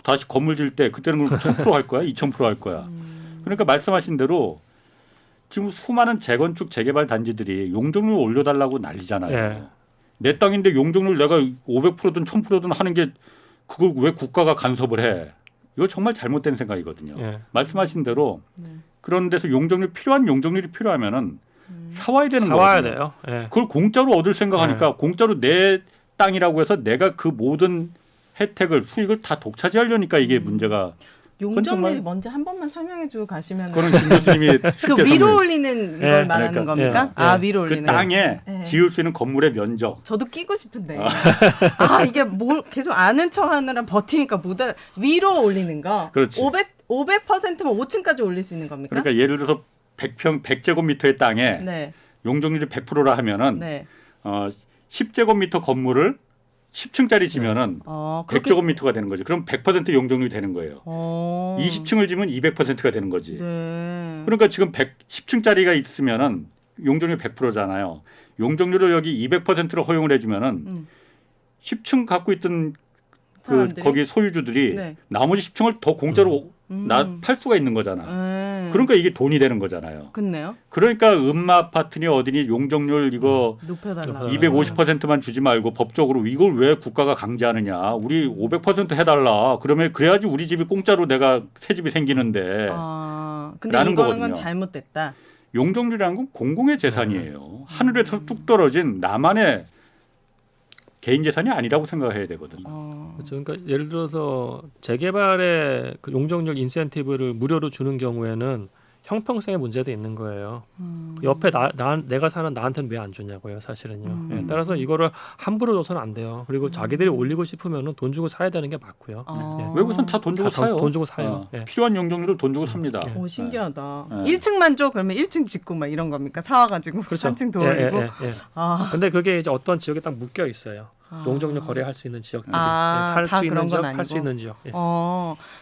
다시 건물 질 때 그때는 1000% 할 거야? 2000% 할 거야? 그러니까 말씀하신 대로 지금 수많은 재건축, 재개발 단지들이 용적률 올려달라고 난리잖아요. 예. 내 땅인데 용적률 내가 500%든 1000%든 하는 게 그걸 왜 국가가 간섭을 해? 이거 정말 잘못된 생각이거든요. 예. 말씀하신 대로 그런 데서 필요한 용적률이 필요하면은 사와야 되는 사와야 거거든요. 돼요. 예. 그걸 공짜로 얻을 생각하니까 공짜로 내 땅이라고 해서 내가 그 모든 혜택을 수익을 다 독차지하려니까 이게 문제가. 용적률이 먼저 한 번만 설명해주고 가시면 그거는 김 교수님이 그 쉽게 위로 설명해. 올리는 걸 예, 말하는 그러니까, 겁니까? 예, 아 예. 위로 그 올리는 땅에 예. 지을 수 있는 건물의 면적. 저도 끼고 싶은데 이게 뭐 계속 아는 척 하느라 버티니까 못 알아. 위로 올리는 거 그렇지. 500%면 5층까지 올릴 수 있는 겁니까? 그러니까 예를 들어서 100제곱미터의 땅에 네. 용적률이 100%라 하면은 네. 10제곱미터 건물을 10층짜리 지면은 그렇게 100제곱미터가 되는 거죠. 그럼 100% 용적률이 되는 거예요. 20층을 지면 200%가 되는 거지. 네. 그러니까 지금 10층짜리가 있으면은 용적률 100%잖아요. 용적률을 여기 200%로 허용을 해주면은 10층 갖고 있던 그 사람들이? 거기 소유주들이 네. 나머지 10층을 더 공짜로 팔 수가 있는 거잖아. 그러니까 이게 돈이 되는 거잖아요. 그렇네요. 그러니까 음마 아파트니 어디니 용적률 이거 높여달라. 250%만 주지 말고 법적으로 이걸 왜 국가가 강제하느냐. 우리 500% 해달라. 그러면 그래야지 우리 집이 공짜로 내가 새 집이 생기는데. 근데 라는 이거는 건 거거든요. 잘못됐다. 용적률이라는 건 공공의 재산이에요. 하늘에서 뚝 떨어진 나만의 개인 재산이 아니라고 생각해야 되거든요. 그렇죠. 그러니까 예를 들어서 재개발의 그 용적률 인센티브를 무료로 주는 경우에는 형평성의 문제도 있는 거예요. 옆에 내가 사는 나한테는 왜 안 주냐고요, 사실은요. 예, 따라서 이거를 함부로 줘서는 안 돼요. 그리고 자기들이 올리고 싶으면은 돈 주고 사야 되는 게 맞고요. 예. 외국에서는 다 돈 주고 사요. 돈 주고 사요. 예. 필요한 용적률을 돈 주고 삽니다. 오 신기하다. 네. 1층만 줘 그러면 1층 짓고 막 이런 겁니까? 사와가지고 그렇죠. 3층 더 예, 올리고. 예, 예, 예. 근데 그게 이제 어떤 지역에 딱 묶여 있어요. 용적률 거래할 수 있는 지역들이 살 다 수 있는 그런 건 지역, 아니고. 팔 수 있는 지역. 예.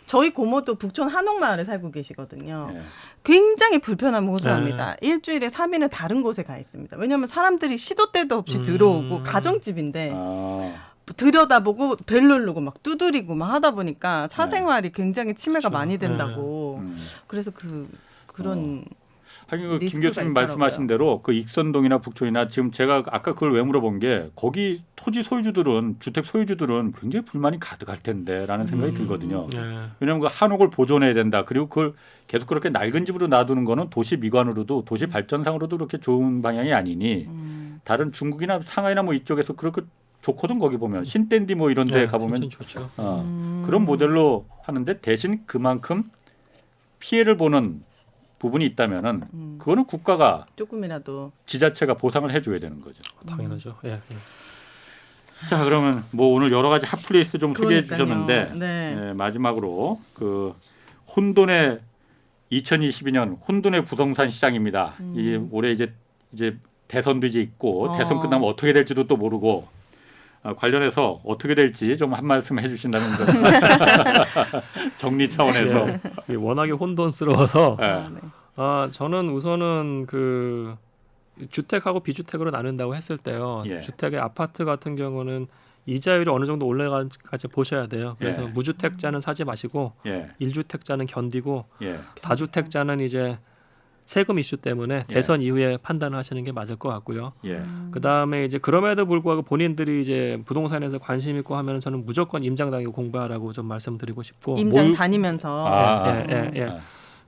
저희 고모도 북촌 한옥마을에 살고 계시거든요. 예. 굉장히 불편함을 호소합니다. 일주일에 3일은 다른 곳에 가 있습니다. 왜냐하면 사람들이 시도 때도 없이 들어오고 가정집인데 들여다보고 벨 누르고 막 두드리고 막 하다 보니까 사생활이 굉장히 침해가 그렇죠. 많이 된다고. 음. 그래서 그런 하긴 그 김 리스크가 교수님 있더라고요. 말씀하신 대로 그 익선동이나 북촌이나 지금 제가 아까 그걸 왜 물어본 게 거기 토지 소유주들은 주택 소유주들은 굉장히 불만이 가득할 텐데라는 생각이 들거든요. 예. 왜냐하면 그 한옥을 보존해야 된다. 그리고 그걸 계속 그렇게 낡은 집으로 놔두는 거는 도시 미관으로도 도시 발전상으로도 그렇게 좋은 방향이 아니니 다른 중국이나 상하이나 뭐 이쪽에서 그렇게 좋거든. 거기 보면 신댄디 뭐 이런 데 예, 가보면 좋죠. 그런 모델로 하는데 대신 그만큼 피해를 보는 부분이 있다면은 그거는 국가가 조금이라도 지자체가 보상을 해줘야 되는 거죠. 당연하죠. 예. 자 그러면 뭐 오늘 여러 가지 핫플레이스 좀 소개해 그러니까요. 주셨는데 네. 마지막으로 그 혼돈의 2022년 혼돈의 부동산 시장입니다. 이 올해 이제 대선도 이제 있고 대선 끝나면 어떻게 될지도 또 모르고 관련해서 어떻게 될지 좀 한 말씀 해주신다면 좀 정리 차원에서 예. 워낙에 혼돈스러워서 예. 저는 우선은 그 주택하고 비주택으로 나눈다고 했을 때요. 예. 주택의 아파트 같은 경우는 이자율이 어느 정도 올라가지 보셔야 돼요. 그래서 예. 무주택자는 사지 마시고 예. 1주택자는 견디고 예. 다주택자는 이제 세금 이슈 때문에 대선 이후에 판단을 하시는 게 맞을 것 같고요. 예. 그 다음에 이제 그럼에도 불구하고 본인들이 이제 부동산에서 관심 있고 하면 저는 무조건 임장당에 공부하라고 좀 말씀드리고 싶고 임장 다니면서 예.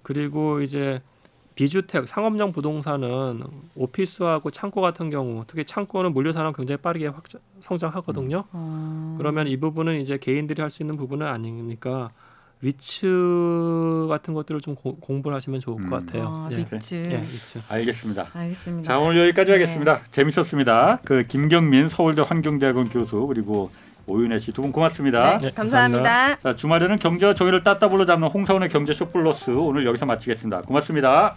그리고 이제 비주택 상업용 부동산은 오피스하고 창고 같은 경우 특히 창고는 물류 산업 굉장히 빠르게 성장하거든요. 그러면 이 부분은 이제 개인들이 할 수 있는 부분은 아니니까 리츠 같은 것들을 좀 공부를 하시면 좋을 것 같아요. 리츠. 리츠. 알겠습니다. 알겠습니다. 자 오늘 여기까지 하겠습니다. 재밌었습니다. 그 김경민 서울대 환경대학원 교수 그리고 오윤혜 씨 두 분 고맙습니다. 네, 감사합니다. 자 주말에는 경제와 정의를 따따블로 잡는 홍사원의 경제쇼 플러스 오늘 여기서 마치겠습니다. 고맙습니다.